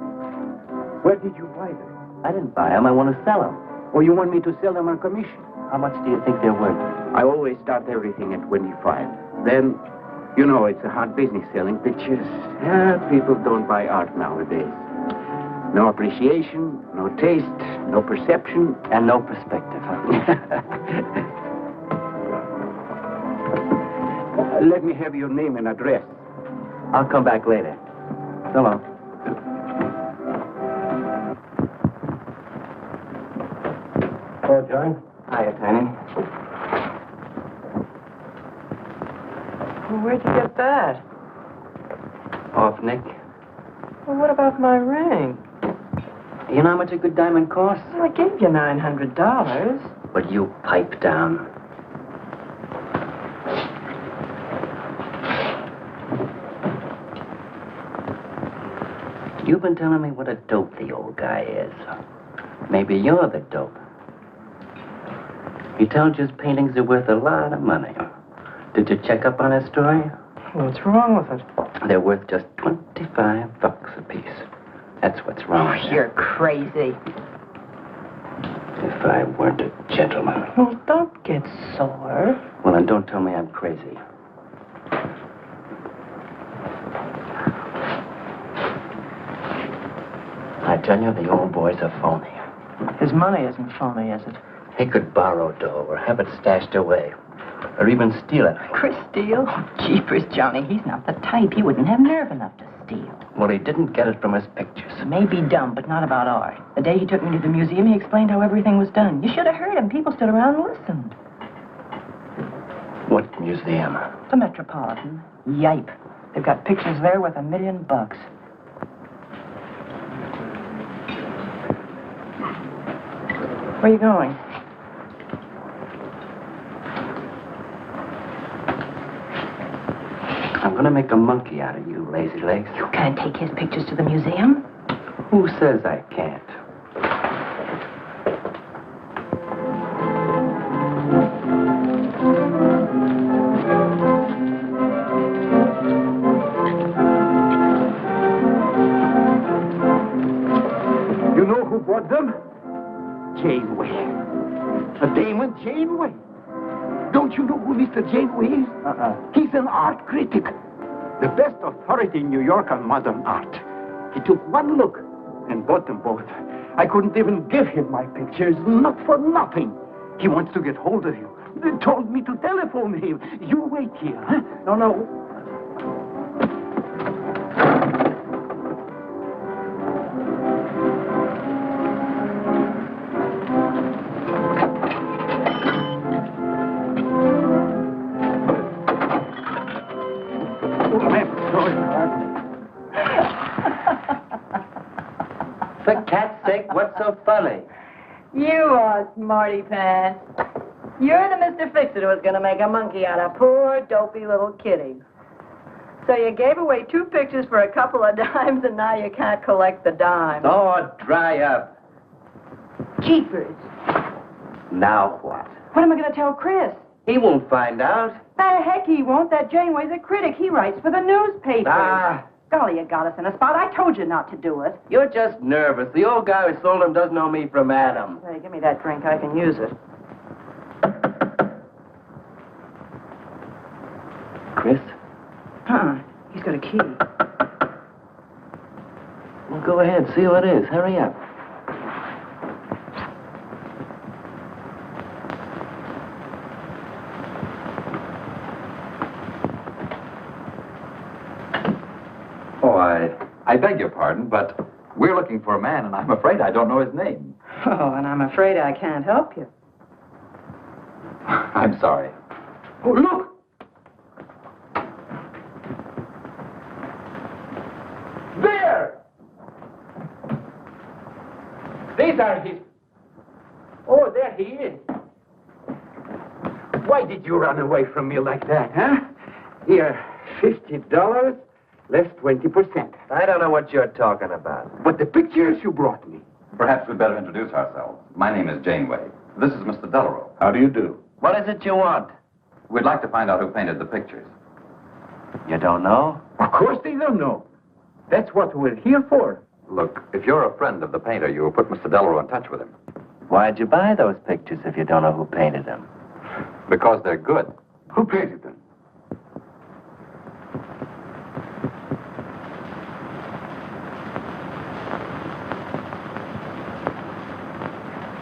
Where did you buy them? I didn't buy them. I want to sell them. Or you want me to sell them on commission? How much do you think they're worth? I always start everything at 25. Then, you know, it's a hard business selling pictures. People don't buy art nowadays. No appreciation, no taste, no perception. And no perspective, huh? Let me have your name and address. I'll come back later. So long. Hello, John. Hiya, Tiny. Well, where'd you get that? Off, Nick. Well, what about my ring? Do you know how much a good diamond costs? Well, I gave you $900. But you pipe down. You've been telling me what a dope the old guy is. Maybe you're the dope. He tells you his paintings are worth a lot of money. Did you check up on his story? What's wrong with it? They're worth just $25 a piece. That's what's wrong with them. You're crazy. If I weren't a gentleman. Well, don't get sore. Well, then don't tell me I'm crazy. I tell you, the old boy's a phony. His money isn't phony, is it? He could borrow dough or have it stashed away. Or even steal it. Chris steal? Jeepers, Johnny, he's not the type. He wouldn't have nerve enough to steal. Well, he didn't get it from his pictures. Maybe dumb, but not about art. The day he took me to the museum, he explained how everything was done. You should have heard him. People stood around and listened. What museum? The Metropolitan. Yipe. They've got pictures there worth $1 million. Where are you going? I'm gonna make a monkey out of you, lazy legs. You can't take his pictures to the museum. Who says I can't? You know who bought them? Janeway. A Damon Janeway. Don't you know who Mr. Janeway is? He's an art critic. The best authority in New York on modern art. He took one look and bought them both. I couldn't even give him my pictures, not for nothing. He wants to get hold of you. They told me to telephone him. You wait here, huh? No. For cat's sake, what's so funny? You are smarty pants. You're the Mr. Fix-It who was going to make a monkey out of poor, dopey little kitty. So you gave away 2 pictures for a couple of dimes, and now you can't collect the dime. Oh, dry up. Jeepers. Now what? What am I going to tell Chris? He won't find out. The heck he won't. That Janeway's a critic. He writes for the newspaper. Ah. Golly, you got us in a spot. I told you not to do it. You're just nervous. The old guy who sold him doesn't know me from Adam. Hey, give me that drink. I can use it. Chris? He's got a key. Well, go ahead. See who it is. Hurry up. Oh, I beg your pardon, but we're looking for a man, and I'm afraid I don't know his name. Oh, and I'm afraid I can't help you. I'm sorry. Oh, look! There! are his... Oh, there he is. Why did you run away from me like that, huh? Here, $50, less 20%. I don't know what you're talking about. But the pictures you brought me. Perhaps we'd better introduce ourselves. My name is Janeway. This is Mr. Delarose. How do you do? What is it you want? We'd like to find out who painted the pictures. You don't know? Of course they don't know. That's what we're here for. Look, if you're a friend of the painter, you will put Mr. Delarose in touch with him. Why'd you buy those pictures if you don't know who painted them? Because they're good. Who painted them?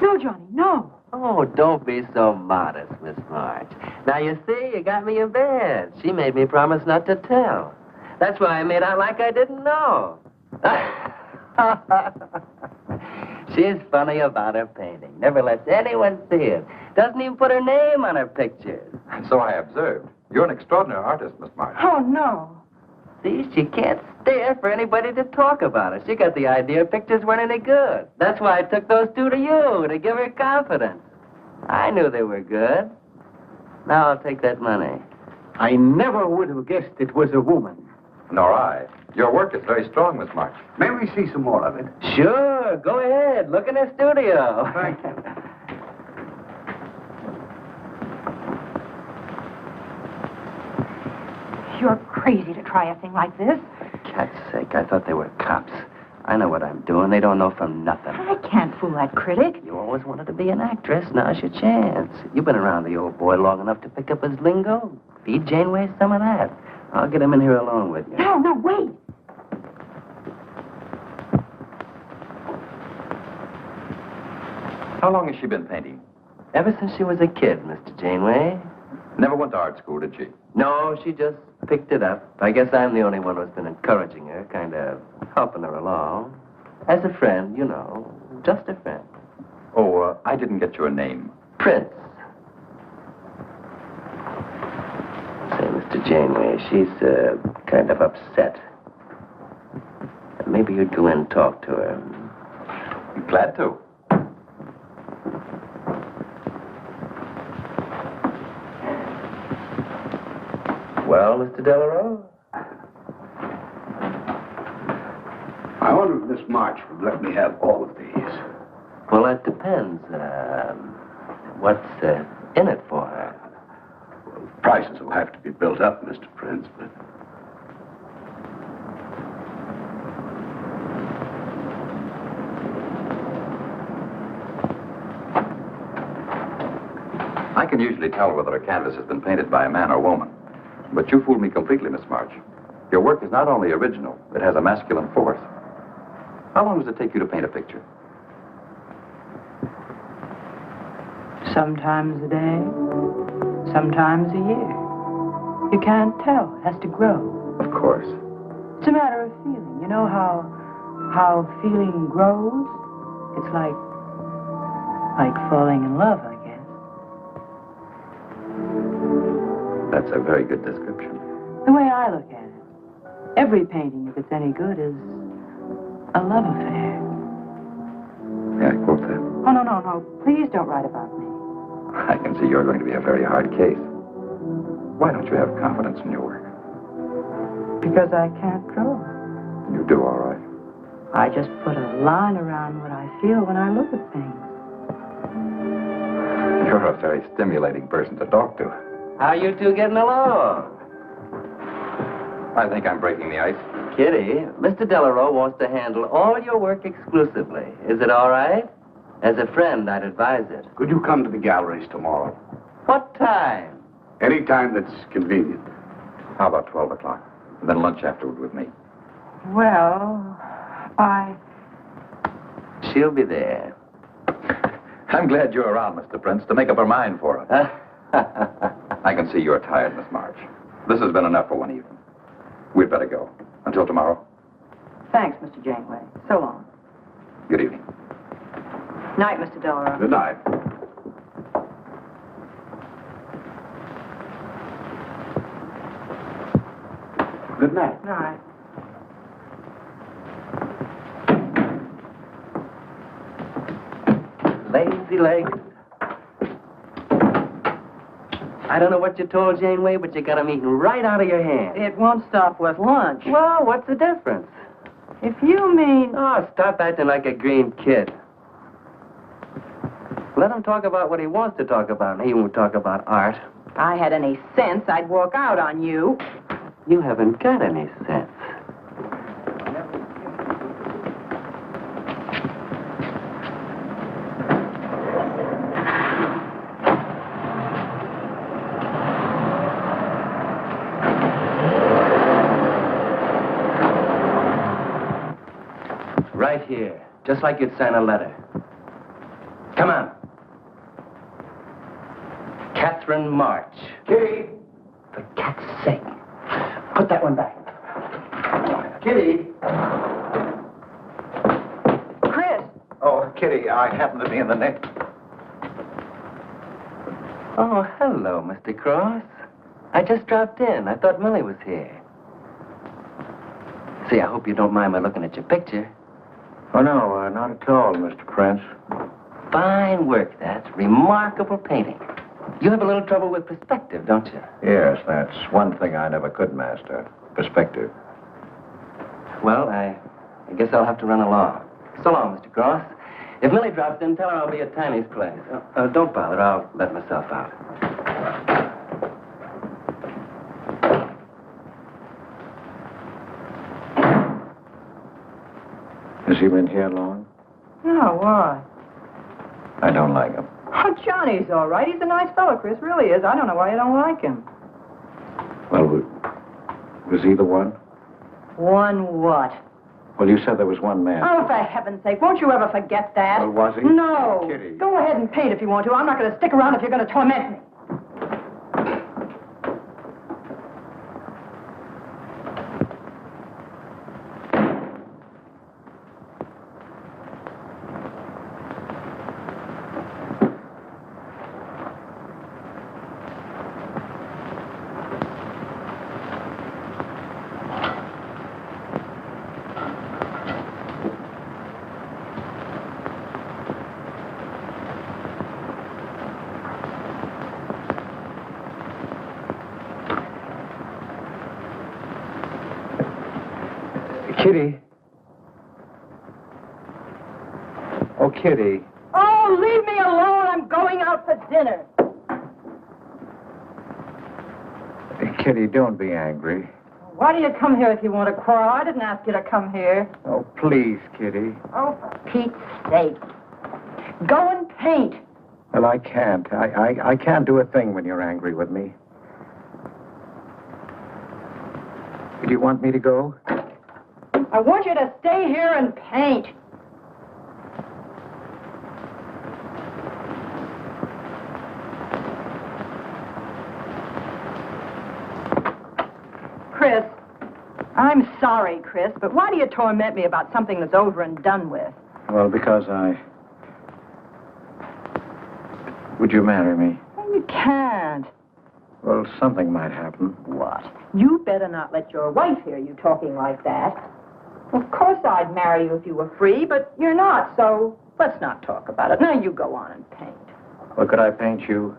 No, Johnny, no. Oh, don't be so modest, Miss March. Now, you see, you got me in bed. She made me promise not to tell. That's why I made out like I didn't know. She's funny about her painting. Never lets anyone see it. Doesn't even put her name on her pictures. So I observed. You're an extraordinary artist, Miss March. Oh, no. See, she can't stand for anybody to talk about her. She got the idea pictures weren't any good. That's why I took those two to you, to give her confidence. I knew they were good. Now I'll take that money. I never would have guessed it was a woman. Nor I. Your work is very strong, Miss March. May we see some more of it? Sure, go ahead. Look in the studio. Thank you. You're crazy to try a thing like this. For cat's sake, I thought they were cops. I know what I'm doing. They don't know from nothing. I can't fool that critic. You always wanted to be an actress. Now's your chance. You've been around the old boy long enough to pick up his lingo. Feed Janeway some of that. I'll get him in here alone with you. No, wait. How long has she been painting? Ever since she was a kid, Mr. Janeway. Never went to art school, did she? No, she just picked it up. I guess I'm the only one who's been encouraging her, kind of helping her along. As a friend, you know, just a friend. Oh, I didn't get your name. Prince. Say, Mr. Janeway, she's kind of upset. Maybe you'd go in and talk to her. Glad to. Well, Mr. Delarose? I wonder if Miss March would let me have all of these. Well, that depends. What's in it for her? Well, prices will have to be built up, Mr. Prince, but... I can usually tell whether a canvas has been painted by a man or woman. But you fooled me completely, Miss March. Your work is not only original, it has a masculine force. How long does it take you to paint a picture? Sometimes a day, sometimes a year. You can't tell. It has to grow. Of course. It's a matter of feeling. You know how feeling grows? It's like falling in love, I guess. That's a very good description. The way I look at it, every painting, if it's any good, is a love affair. May I quote that? Oh, no. Please don't write about me. I can see you're going to be a very hard case. Why don't you have confidence in your work? Because I can't draw. You do all right. I just put a line around what I feel when I look at things. You're a very stimulating person to talk to. How you two getting along? I think I'm breaking the ice. Kitty, Mr. Delarose wants to handle all your work exclusively. Is it all right? As a friend, I'd advise it. Could you come to the galleries tomorrow? What time? Any time that's convenient. How about 12 o'clock? And then lunch afterward with me. Well, She'll be there. I'm glad you're around, Mr. Prince, to make up her mind for us. I can see you're tired, Miss March. This has been enough for one evening. We'd better go. Until tomorrow. Thanks, Mr. Janeway. So long. Good evening. Night, Mr. Delarose. Good night. Good night. Night. Lazy legs. I don't know what you told Janeway, but you got 'em eating right out of your hand. It won't stop with lunch. Well, what's the difference? If you mean... Oh, stop acting like a green kid. Let him talk about what he wants to talk about, and he won't talk about art. If I had any sense, I'd walk out on you. You haven't got any sense. Right here, just like you'd sign a letter. Come on. Catherine March. Kitty! For cat's sake. Put that one back. Kitty! Chris! Oh, Kitty, I happen to be in the next. Oh, hello, Mr. Cross. I just dropped in. I thought Millie was here. See, I hope you don't mind my looking at your picture. Oh, no, not at all, Mr. Prince. Fine work, that's remarkable painting. You have a little trouble with perspective, don't you? Yes, that's one thing I never could master. Perspective. Well, I guess I'll have to run along. So long, Mr. Cross. If Millie drops in, tell her I'll be at Tiny's place. Don't bother. I'll let myself out. Has he been here long? No, why? I don't like him. Oh, Johnny's all right. He's a nice fellow, Chris. Really is. I don't know why you don't like him. Well, was he the one? One what? Well, you said there was one man. Oh, for heaven's sake, won't you ever forget that? Well, was he? No. Kitty. Go ahead and paint if you want to. I'm not going to stick around if you're going to torment me. Kitty. Oh, Kitty. Oh, leave me alone. I'm going out for dinner. Kitty, don't be angry. Why do you come here if you want to quarrel? I didn't ask you to come here. Oh, please, Kitty. Oh, for Pete's sake. Go and paint. Well, I can't. I can't do a thing when you're angry with me. Do you want me to go? I want you to stay here and paint. Chris, I'm sorry, Chris, but why do you torment me about something that's over and done with? Well, because Would you marry me? Well, you can't. Well, something might happen. What? You better not let your wife hear you talking like that. Of course I'd marry you if you were free, but you're not, so let's not talk about it. Now you go on and paint. Well, could I paint you?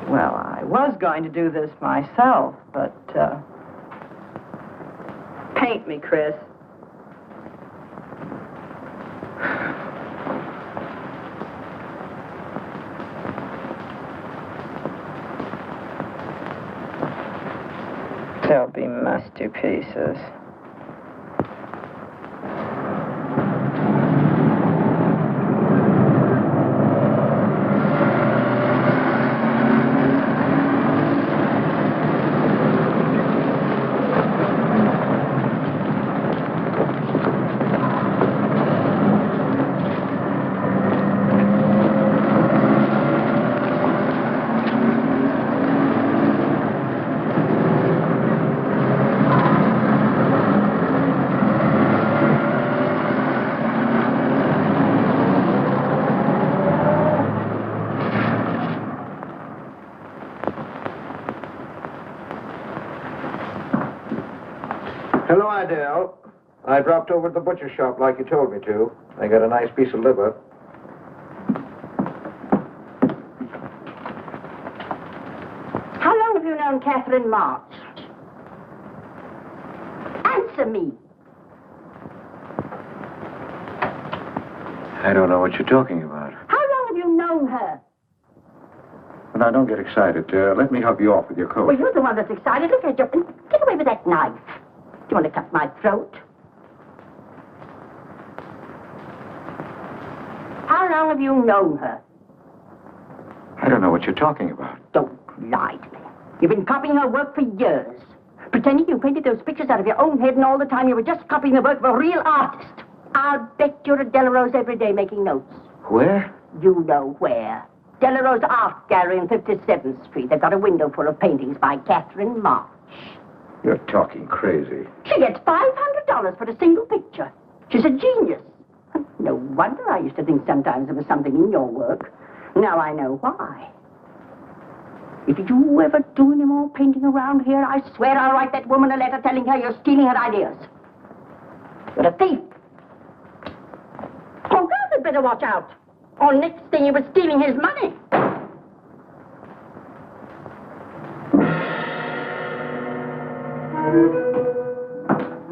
Well, I was going to do this myself, but, paint me, Chris. They'll be masterpieces. Hello, Adele. I dropped over to the butcher shop like you told me to. I got a nice piece of liver. How long have you known Catherine March? Answer me. I don't know what you're talking about. How long have you known her? Well, now, don't get excited. Let me help you off with your coat. Well, you're the one that's excited. Look at you. Get away with that knife. Do you want to cut my throat? How long have you known her? I don't know what you're talking about. Don't lie to me. You've been copying her work for years. Pretending you painted those pictures out of your own head, and all the time you were just copying the work of a real artist. I'll bet you're at Delarose every day making notes. Where? You know where. Delarose Art Gallery on 57th Street. They've got a window full of paintings by Catherine March. You're talking crazy. She gets $500 for a single picture. She's a genius. No wonder I used to think sometimes there was something in your work. Now I know why. If you ever do any more painting around here, I swear I'll write that woman a letter telling her you're stealing her ideas. You're a thief. Oh, God had better watch out. Or next thing you were stealing his money.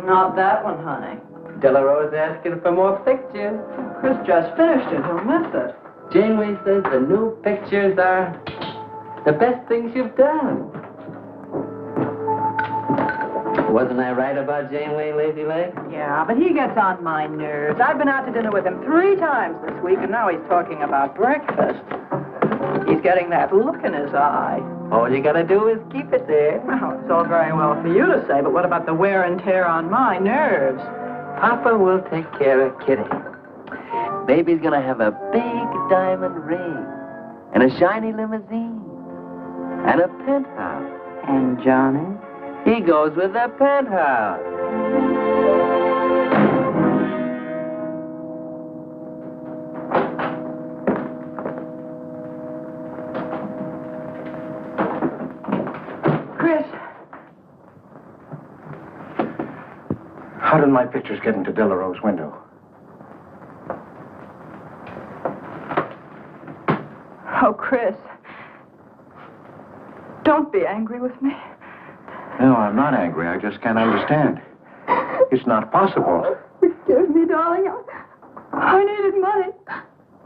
Not that one, honey. Delarose asking for more pictures. Chris just finished it. He'll miss it. Janeway says the new pictures are the best things you've done. Wasn't I right about Janeway, Lazy Leg? Yeah, but he gets on my nerves. I've been out to dinner with him 3 times this week, and now he's talking about breakfast. He's getting that look in his eye. All you gotta do is keep it there. Well, it's all very well for you to say, but what about the wear and tear on my nerves? Papa will take care of Kitty. Baby's gonna have a big diamond ring, and a shiny limousine, and a penthouse. And Johnny? He goes with the penthouse. Chris. How did my pictures get into Delarose's window? Oh, Chris. Don't be angry with me. No, I'm not angry. I just can't understand. It's not possible. Forgive me, darling. I needed money.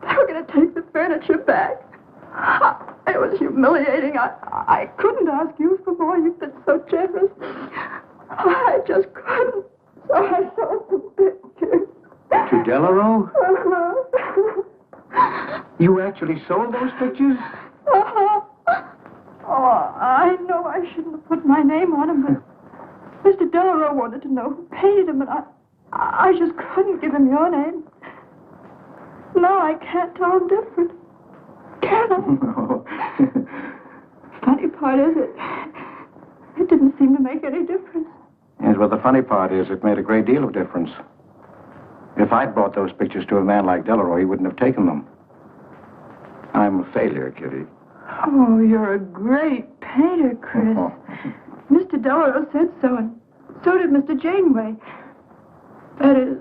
They were going to take the furniture back. It was humiliating. I couldn't ask you for more. You've been so generous. I just couldn't. So I sold the pictures. To Delarose? You actually sold those pictures? Oh, I know I shouldn't have put my name on them, but Mr. Delarose wanted to know who painted them, and I just couldn't give him your name. Now I can't tell him different. Can I? No. Funny part is it didn't seem to make any difference. Yes, well, the funny part is it made a great deal of difference. If I'd brought those pictures to a man like Delarose, he wouldn't have taken them. I'm a failure, Kitty. Oh, you're a great painter, Chris. Mr. Delarose said so, and so did Mr. Janeway. That is,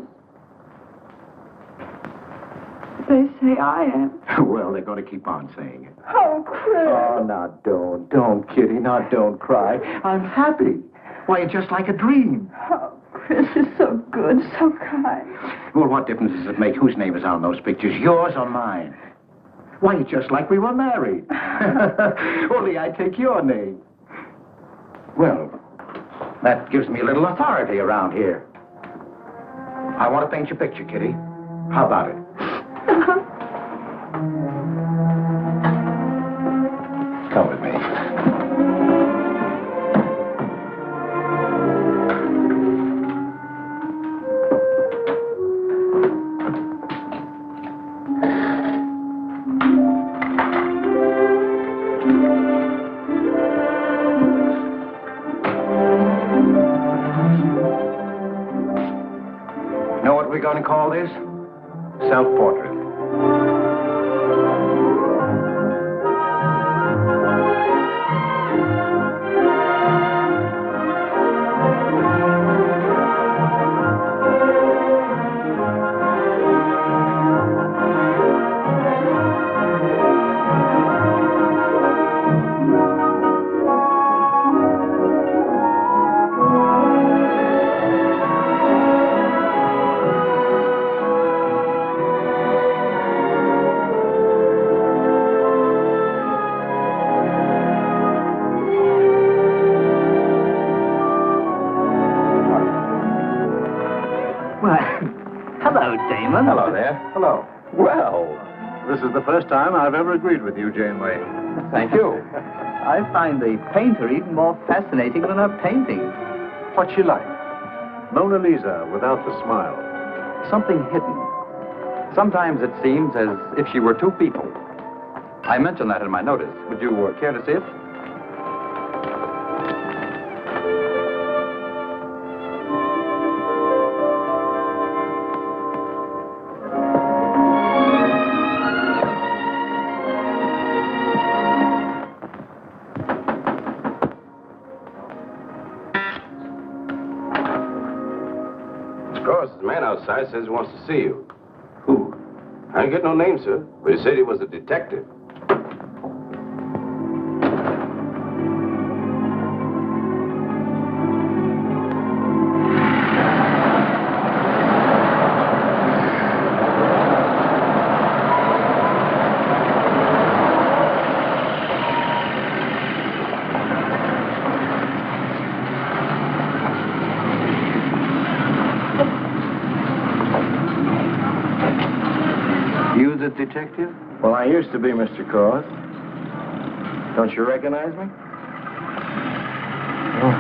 they say I am. Well, they're going to keep on saying it. Oh, Chris. Oh, now don't, Kitty. Now don't cry. I'm happy. Why, it's just like a dream. Oh, Chris, you're so good, so kind. Well, what difference does it make whose name is on those pictures, yours or mine? Why, it's just like we were married. Only I take your name. Well, that gives me a little authority around here. I want to paint your picture, Kitty. How about it? Come with me. Know what we're going to call this? Self-portrait. gentlemen. Hello there. Hello. Well, This is the first time I've ever agreed with you, Janeway. Thank you. I find the painter even more fascinating than her painting. What's she like? Mona Lisa without the smile. something hidden. Sometimes it seems as if she were two people. I mentioned that in my notice. Would you care to see it? The man outside says he wants to see you. Who? I didn't get no name, sir, but he said he was a detective. Detective? Well, I used to be, Mr. Cross. Don't you recognize me? Oh.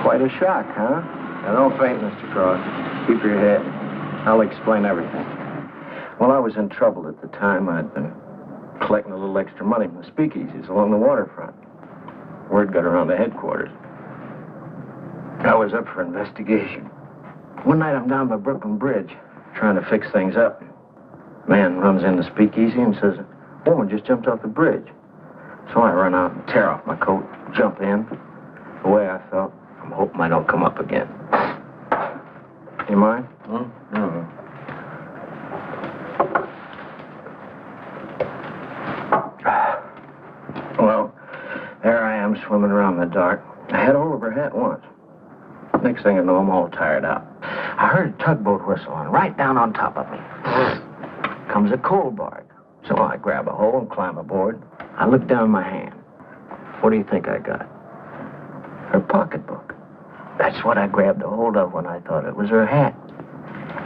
Quite a shock, huh? Now, don't faint, Mr. Cross. Keep your head. I'll explain everything. Well, I was in trouble at the time. I'd been collecting a little extra money from the speakeasies along the waterfront. Word got around to headquarters. I was up for investigation. One night I'm down by Brooklyn Bridge, trying to fix things up. Man runs in the speakeasy and says, a woman just jumped off the bridge. So I run out and tear off my coat, jump in. The way I felt, I'm hoping I don't come up again. You mind? No. Well, there I am swimming around in the dark. I had a hold of her hat once. Next thing I know, I'm all tired out. I heard a tugboat whistle, and right down on top of me comes a coal barge. So I grab a hole and climb aboard. I look down my hand. What do you think I got? Her pocketbook. That's what I grabbed a hold of when I thought it was her hat.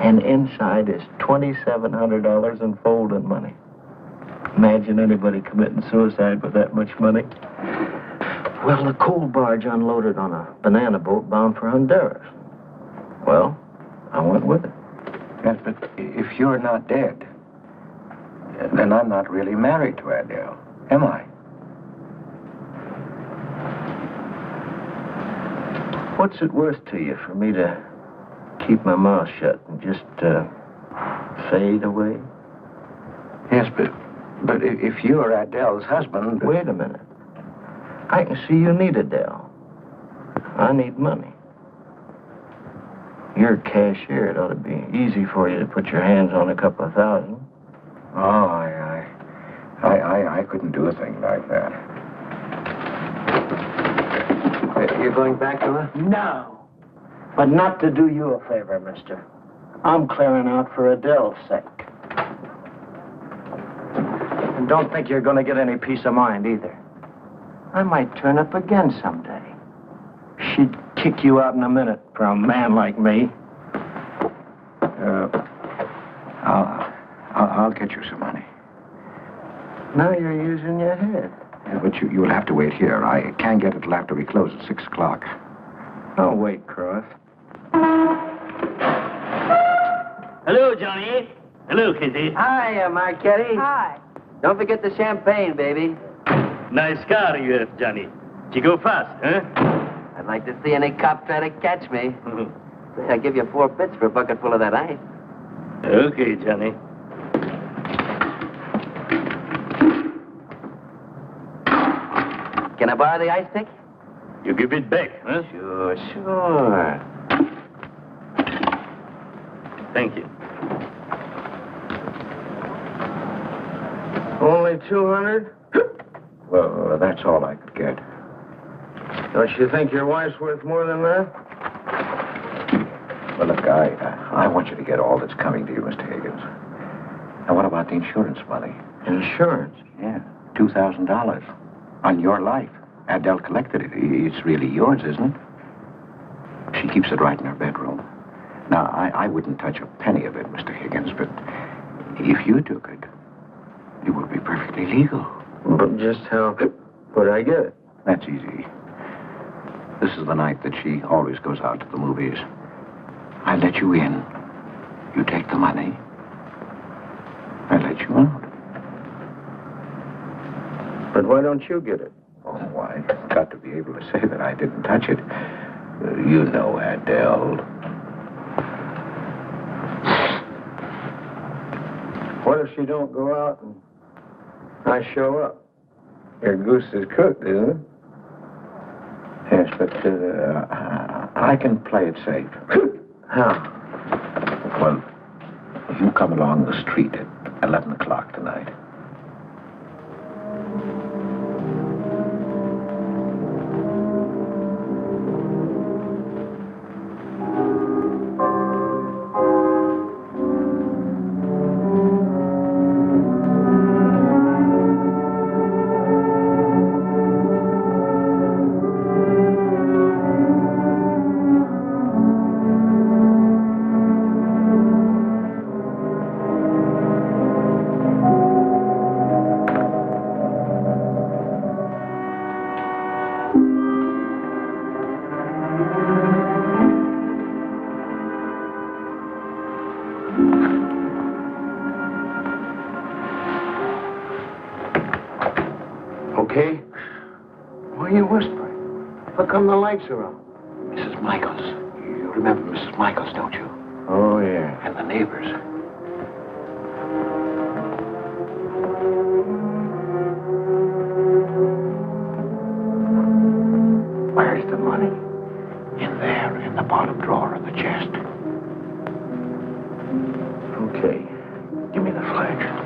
And inside is $2,700 in folding money. Imagine anybody committing suicide with that much money. Well, the coal barge unloaded on a banana boat bound for Honduras. Well, I went with it. Yes, but if you're not dead, then I'm not really married to Adele, am I? What's it worth to you for me to keep my mouth shut and just fade away? Yes, but if you're Adele's husband... Wait a minute. I can see you need Adele. I need money. You're a cashier. It ought to be easy for you to put your hands on a couple of thousand. Oh, I couldn't do a thing like that. You're going back to her? No. But not to do you a favor, mister. I'm clearing out for Adele's sake. And don't think you're going to get any peace of mind either. I might turn up again someday. She'd kick you out in a minute for a man like me. I'll get you some money. Now you're using your head. Yeah, but you'll have to wait here. I can't get it till after we close at 6 o'clock. Oh, wait, Cross. Hello, Johnny. Hello, Kitty. Hi, Marquetti. Hi. Don't forget the champagne, baby. Nice car you have, Johnny. You go fast, huh? I'd like to see any cop try to catch me. I'll give you 4 bits for a bucket full of that ice. Okay, Johnny. Can I borrow the ice pick? You give it back, huh? Sure. Thank you. Only 200? Well, that's all I could get. Don't you think your wife's worth more than that? Well, look, I want you to get all that's coming to you, Mr. Higgins. Now, what about the insurance money? Insurance? Yeah, $2,000 on your life. Adele collected it. It's really yours, isn't it? She keeps it right in her bedroom. Now, I wouldn't touch a penny of it, Mr. Higgins, but if you took it, it would be perfectly legal. But just how would I get it? That's easy. This is the night that she always goes out to the movies. I let you in. You take the money. I let you out. But why don't you get it? Oh, I've got to be able to say that I didn't touch it. You know, Adele. What if she don't go out and I show up? Your goose is cooked, isn't it? Yes, but I can play it safe. How? Well, you come along the street at 11 o'clock tonight. Okay? Why are you whispering? How come the lights are on? Mrs. Michaels. You remember Mrs. Michaels, don't you? Oh, yeah. And the neighbors. Where's the money? In there, in the bottom drawer of the chest. Okay. Give me the flash.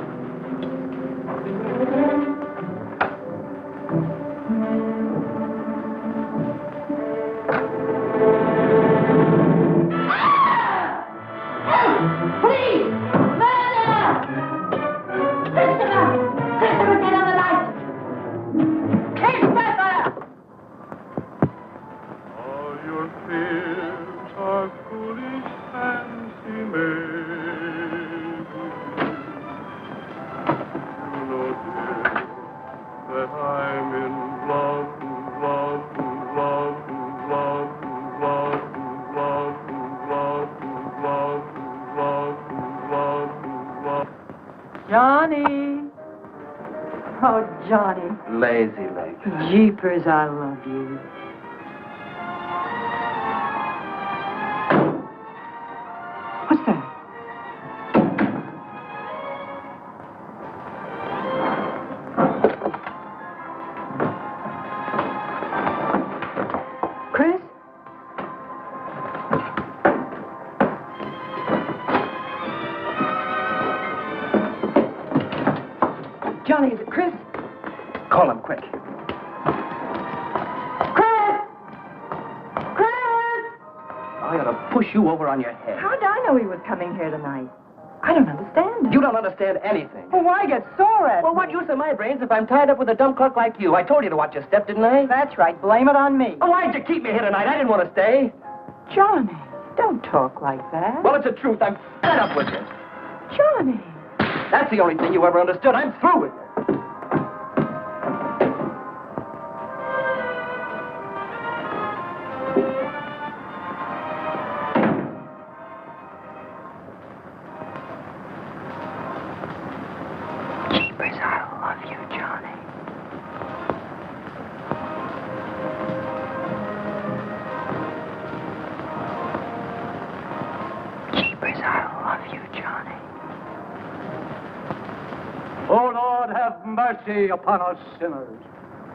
Johnny. Oh, Johnny. Lazy legs. Jeepers, I love you. What's that? Chris? Johnny, is it Chris? Call him quick. Chris! Chris! I ought to push you over on your head. How'd I know he was coming here tonight? I don't understand it. You don't understand anything. Well, why get sore at Well, me? what use are my brains if I'm tied up with a dumb clerk like you? I told you to watch your step, didn't I? That's right. Blame it on me. Oh, why'd you keep me here tonight? I didn't want to stay. Johnny, don't talk like that. Well, it's the truth. I'm fed up with you. Johnny. That's the only thing you ever understood. I'm through with you. Jeepers, I love you, Johnny. Jeepers, I love you, Johnny. O Lord, have mercy upon us sinners.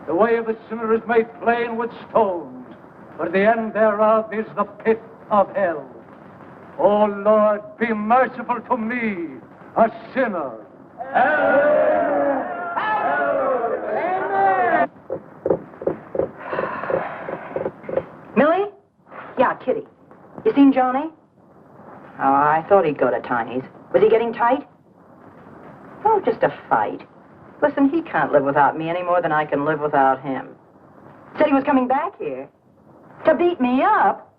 The way of the sinner is made plain with stones, but the end thereof is the pit of hell. O Lord, be merciful to me, a sinner. Millie? Yeah, Kitty. You seen Johnny? Oh, I thought he'd go to Tiny's. Was he getting tight? Oh, just a fight. Listen, he can't live without me any more than I can live without him. Said he was coming back here. To beat me up?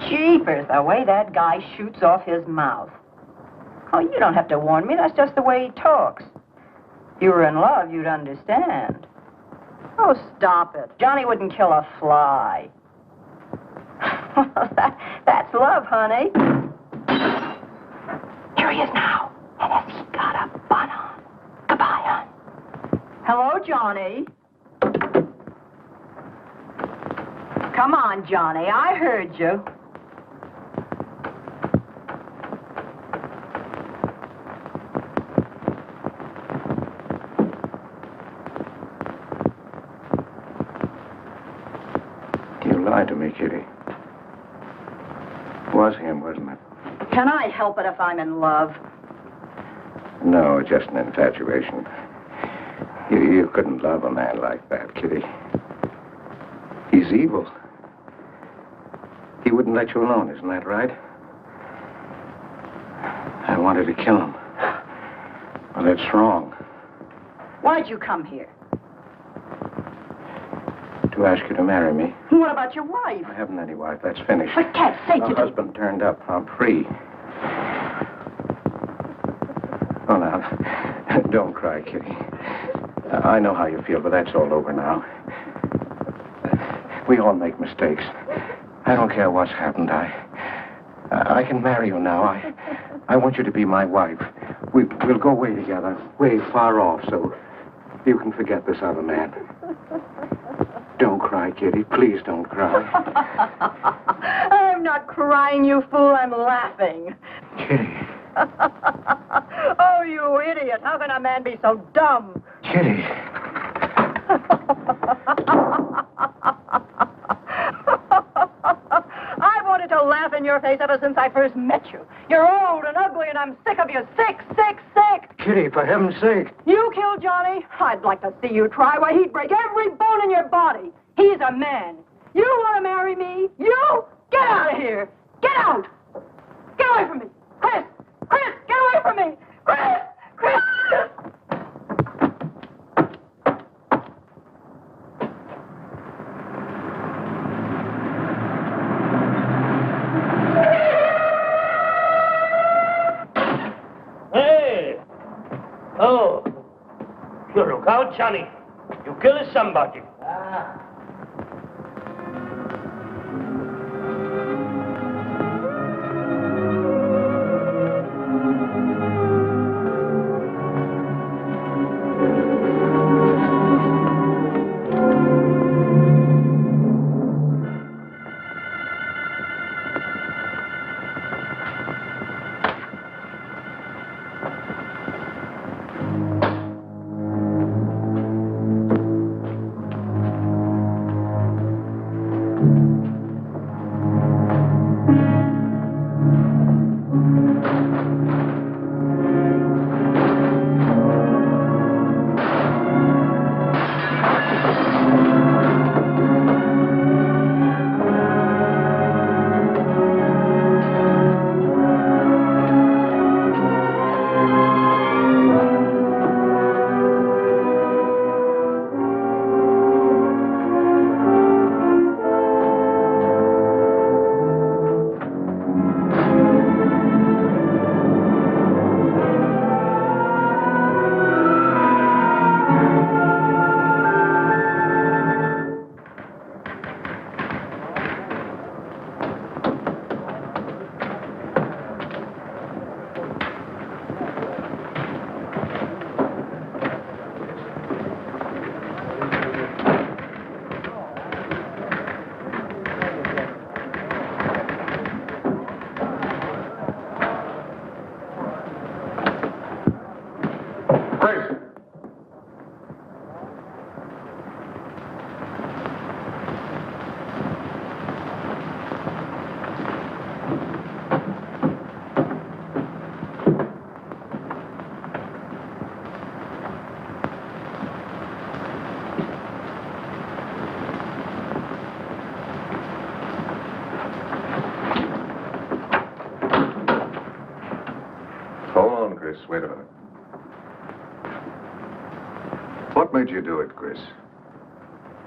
Jeepers, the way that guy shoots off his mouth. Oh, you don't have to warn me. That's just the way he talks. If you were in love, you'd understand. Oh, stop it. Johnny wouldn't kill a fly. That's love, honey. Here he is now. And has he got a bun on? Goodbye, hon. Hello, Johnny. Come on, Johnny. I heard you. You lied to me, Kitty. It was him, wasn't it? Can I help it if I'm in love? No, just an infatuation. You couldn't love a man like that, Kitty. He's evil. He wouldn't let you alone, isn't that right? I wanted to kill him. Well, that's wrong. Why'd you come here? To ask you to marry me. What about your wife? I haven't any wife. That's finished. For cat's sake, My husband turned up. I'm free. Oh, now, don't cry, Kitty. I know how you feel, but that's all over now. We all make mistakes. I don't care what's happened. I can marry you now. I want you to be my wife. We'll go away together, way far off, so you can forget this other man. Don't cry, Kitty. Please don't cry. I'm not crying, you fool. I'm laughing. Kitty. Oh, you idiot. How can a man be so dumb? Kitty. I wanted to laugh in your face ever since I first met you. You're old and ugly, and I'm sick of you. Sick, sick, sick. Kitty, for heaven's sake. You killed Johnny? I'd like to see you try. Why, he'd break every bone in your body. He's a man. You want to marry me? You? Get out of here. Get out. Get away from me. Chris! Chris, get away from me. Chris! Chris! Hey! Oh. You look out, Johnny. You killed somebody. Wait a minute. What made you do it, Chris?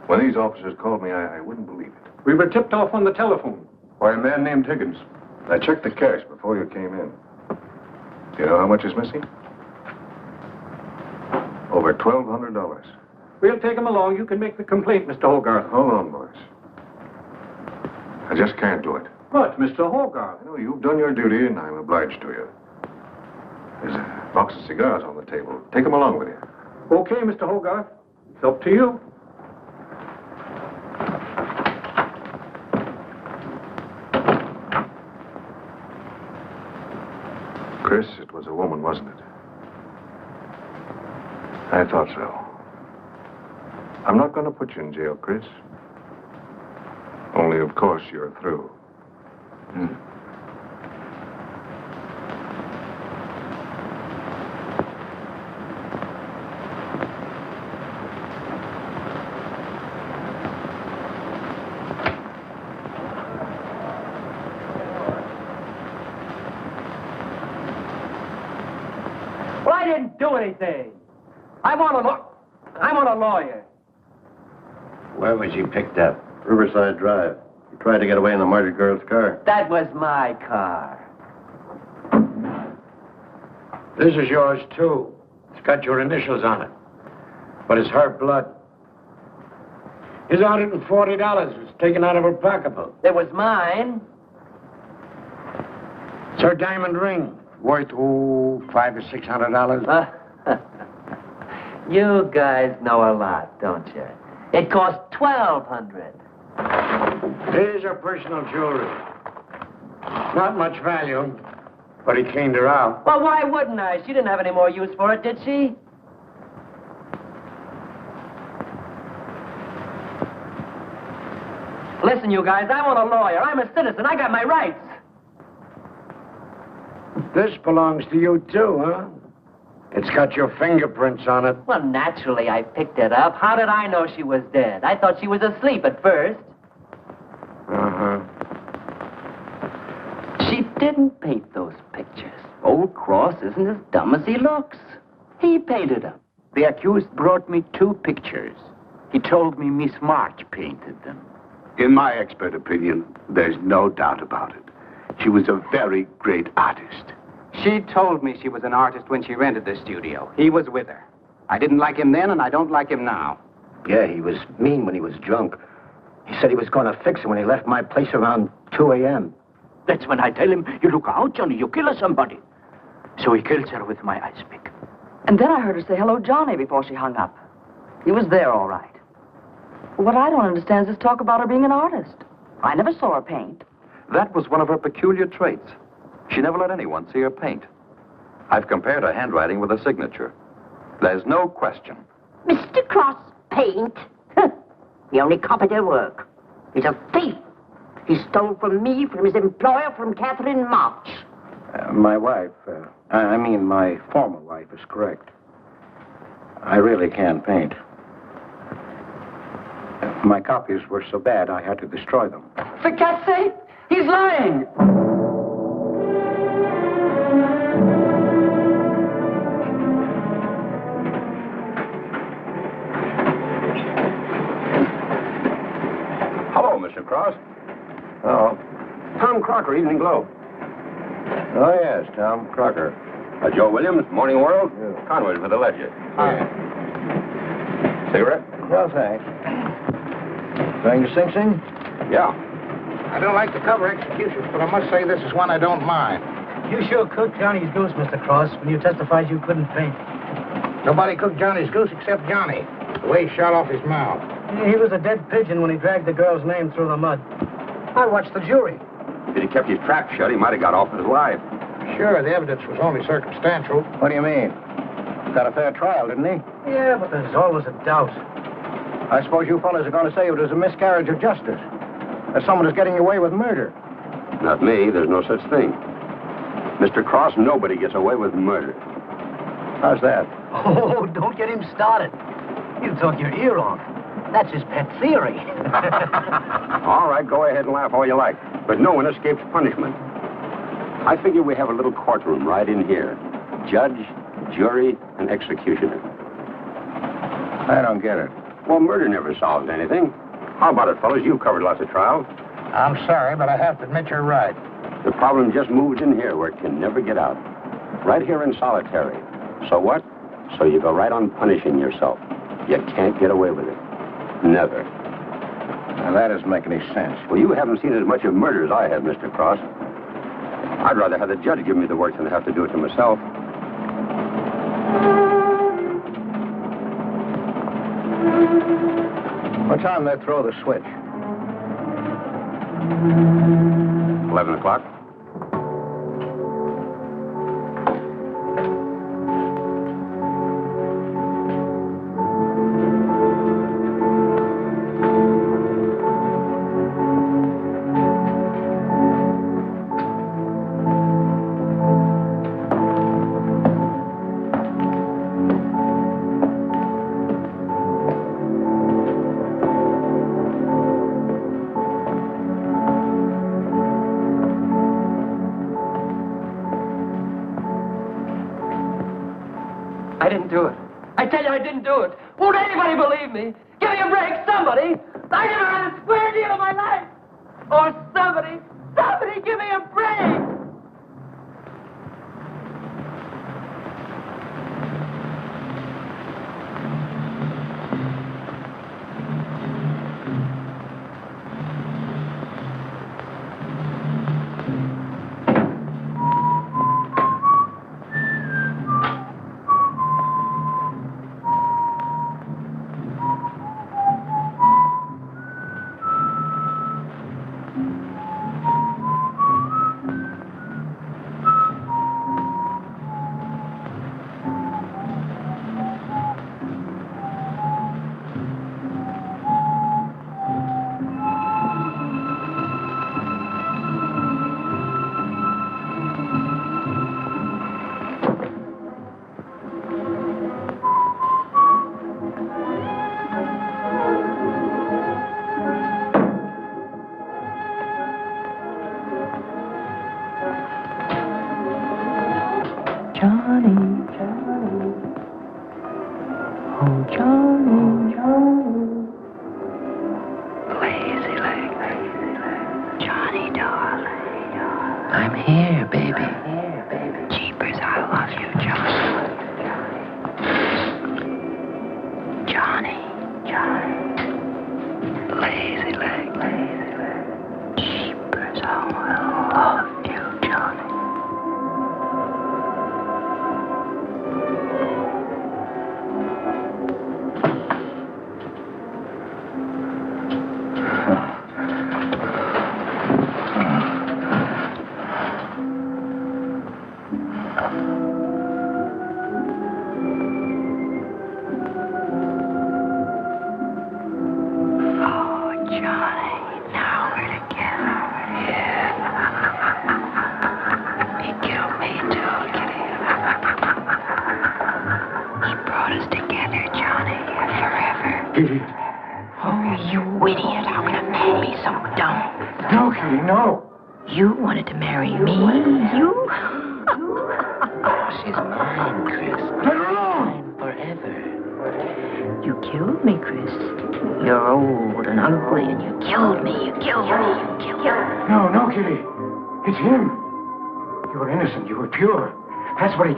When these officers called me, I wouldn't believe it. We were tipped off on the telephone. Why, a man named Higgins. I checked the cash before you came in. Do you know how much is missing? Over $1,200. We'll take him along. You can make the complaint, Mr. Hogarth. Hold on, boys. I just can't do it. But, Mr. Hogarth... I know you've done your duty, and I'm obliged to you. There's a box of cigars on the table. Take them along with you. Okay, Mr. Hogarth. It's up to you. Chris, it was a woman, wasn't it? I thought so. I'm not going to put you in jail, Chris. Only, of course, you're through. Well, I didn't do anything. I want a lawyer. Where was he picked up? Riverside Drive. He tried to get away in the murdered girl's car. That was my car. This is yours, too. It's got your initials on it. But it's her blood. His $140 was taken out of her pocketbook. It was mine. It's her diamond ring. Worth, $500 or $600. You guys know a lot, don't you? It cost $1,200. Here's her personal jewelry. Not much value, but he cleaned her out. Well, why wouldn't I? She didn't have any more use for it, did she? Listen, you guys, I want a lawyer. I'm a citizen. I got my rights. This belongs to you, too, huh? It's got your fingerprints on it. Well, naturally, I picked it up. How did I know she was dead? I thought she was asleep at first. Uh-huh. She didn't paint those pictures. Old Cross isn't as dumb as he looks. He painted them. The accused brought me 2 pictures. He told me Miss March painted them. In my expert opinion, there's no doubt about it. She was a very great artist. She told me she was an artist when she rented the studio. He was with her. I didn't like him then, and I don't like him now. Yeah, he was mean when he was drunk. He said he was going to fix it when he left my place around 2 a.m. That's when I tell him, you look out, Johnny, you kill somebody. So he kills her with my ice pick. And then I heard her say hello, Johnny, before she hung up. He was there, all right. Well, what I don't understand is this talk about her being an artist. I never saw her paint. That was one of her peculiar traits. She never let anyone see her paint. I've compared her handwriting with her signature. There's no question. Mr. Cross paint? He only copied her work. He's a thief. He stole from me, from his employer, from Catherine March. My wife, my former wife is correct. I really can paint. My copies were so bad, I had to destroy them. For God's sake, he's lying. Hello, Mr. Cross. Oh. Tom Crocker, Evening Globe. Oh, yes, Tom Crocker. Joe Williams, Morning World. Yeah. Conway for the Ledger. Hi. Cigarette? No, thanks. Going to Sing Sing? Yeah. I don't like to cover executions, but I must say this is one I don't mind. You sure cooked Johnny's goose, Mr. Cross, when you testified you couldn't paint. Nobody cooked Johnny's goose except Johnny. The way he shot off his mouth. He was a dead pigeon when he dragged the girl's name through the mud. I watched the jury. If he'd kept his trap shut, he might have got off with his life. Sure, the evidence was only circumstantial. What do you mean? Got a fair trial, didn't he? Yeah, but there's always a doubt. I suppose you fellas are going to say it was a miscarriage of justice. That someone is getting away with murder. Not me. There's no such thing. Mr. Cross, nobody gets away with murder. How's that? Oh, don't get him started. He'll talk your ear off. That's his pet theory. All right, go ahead and laugh all you like. But no one escapes punishment. I figure we have a little courtroom right in here. Judge, jury, and executioner. I don't get it. Well, murder never solves anything. How about it, fellas? You've covered lots of trials. I'm sorry, but I have to admit you're right. The problem just moved in here where it can never get out. Right here in solitary. So what? So you go right on punishing yourself. You can't get away with it. Never. Now, that doesn't make any sense. Well, you haven't seen as much of murder as I have, Mr. Cross. I'd rather have the judge give me the work than to have to do it to myself. What time they throw the switch? 11 o'clock. I didn't do it. I tell you, I didn't do it. Won't anybody believe me? Give me a break, somebody. I never had a square deal in my life. Or somebody give me a break.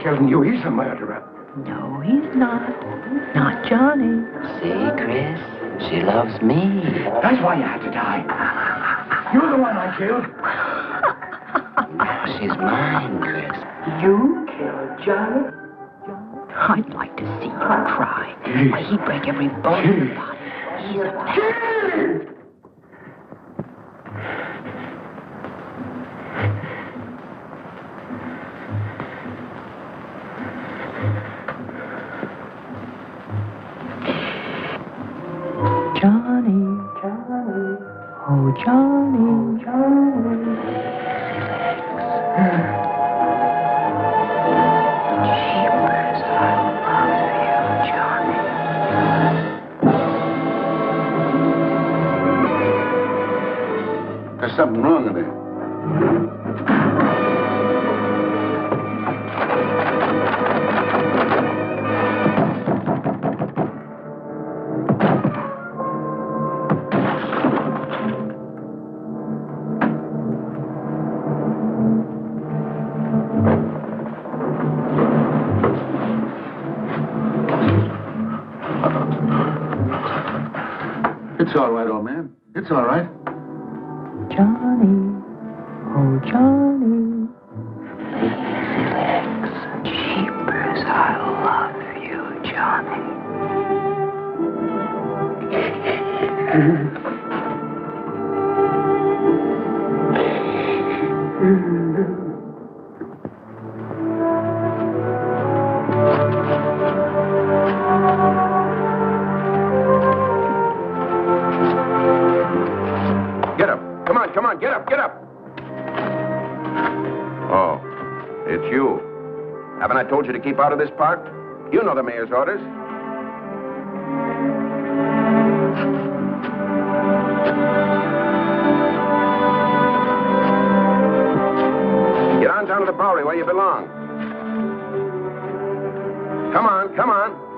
Telling you he's a murderer. No, he's not. Not Johnny. See, Chris, she loves me. That's why you had to die. You're the one I killed. She's mine, Chris. You killed Johnny? I'd like to see you try. Why, he'd break every bone in your body. He's a man. Johnny, Johnny. Jeepers, I love you, Johnny. There's something wrong in there. It's all right, old man. It's all right. Johnny, oh Johnny. Lazy legs, jeepers, I love you, Johnny. Get up. Come on, come on. Get up, get up. Oh, it's you. Haven't I told you to keep out of this park? You know the mayor's orders. Get on down to the Bowery where you belong. Come on, come on.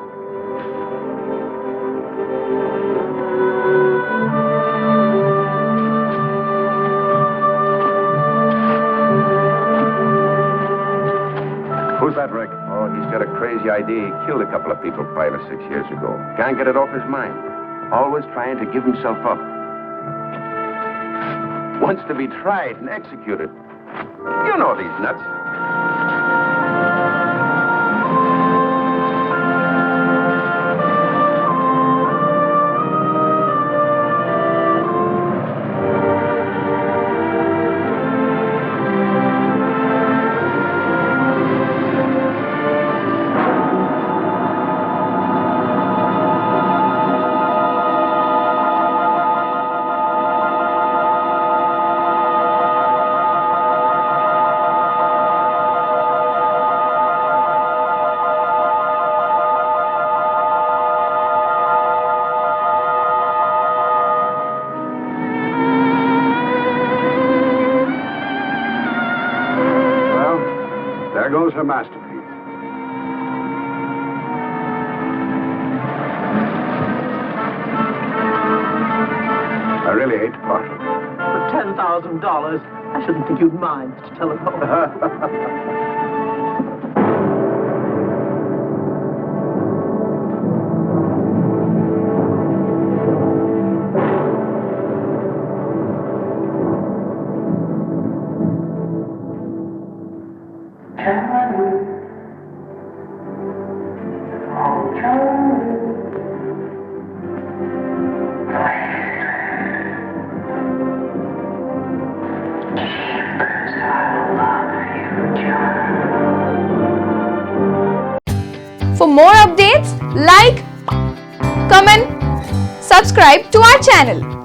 Who's that, Rick? Oh, he's got a crazy idea. He killed a couple of people 5 or 6 years ago. Can't get it off his mind. Always trying to give himself up. Wants to be tried and executed. You know these nuts. There goes her masterpiece. I really hate to part with it. For $10,000, I shouldn't think you'd mind, Mr. Telephone. For more updates, like, comment, subscribe to our channel.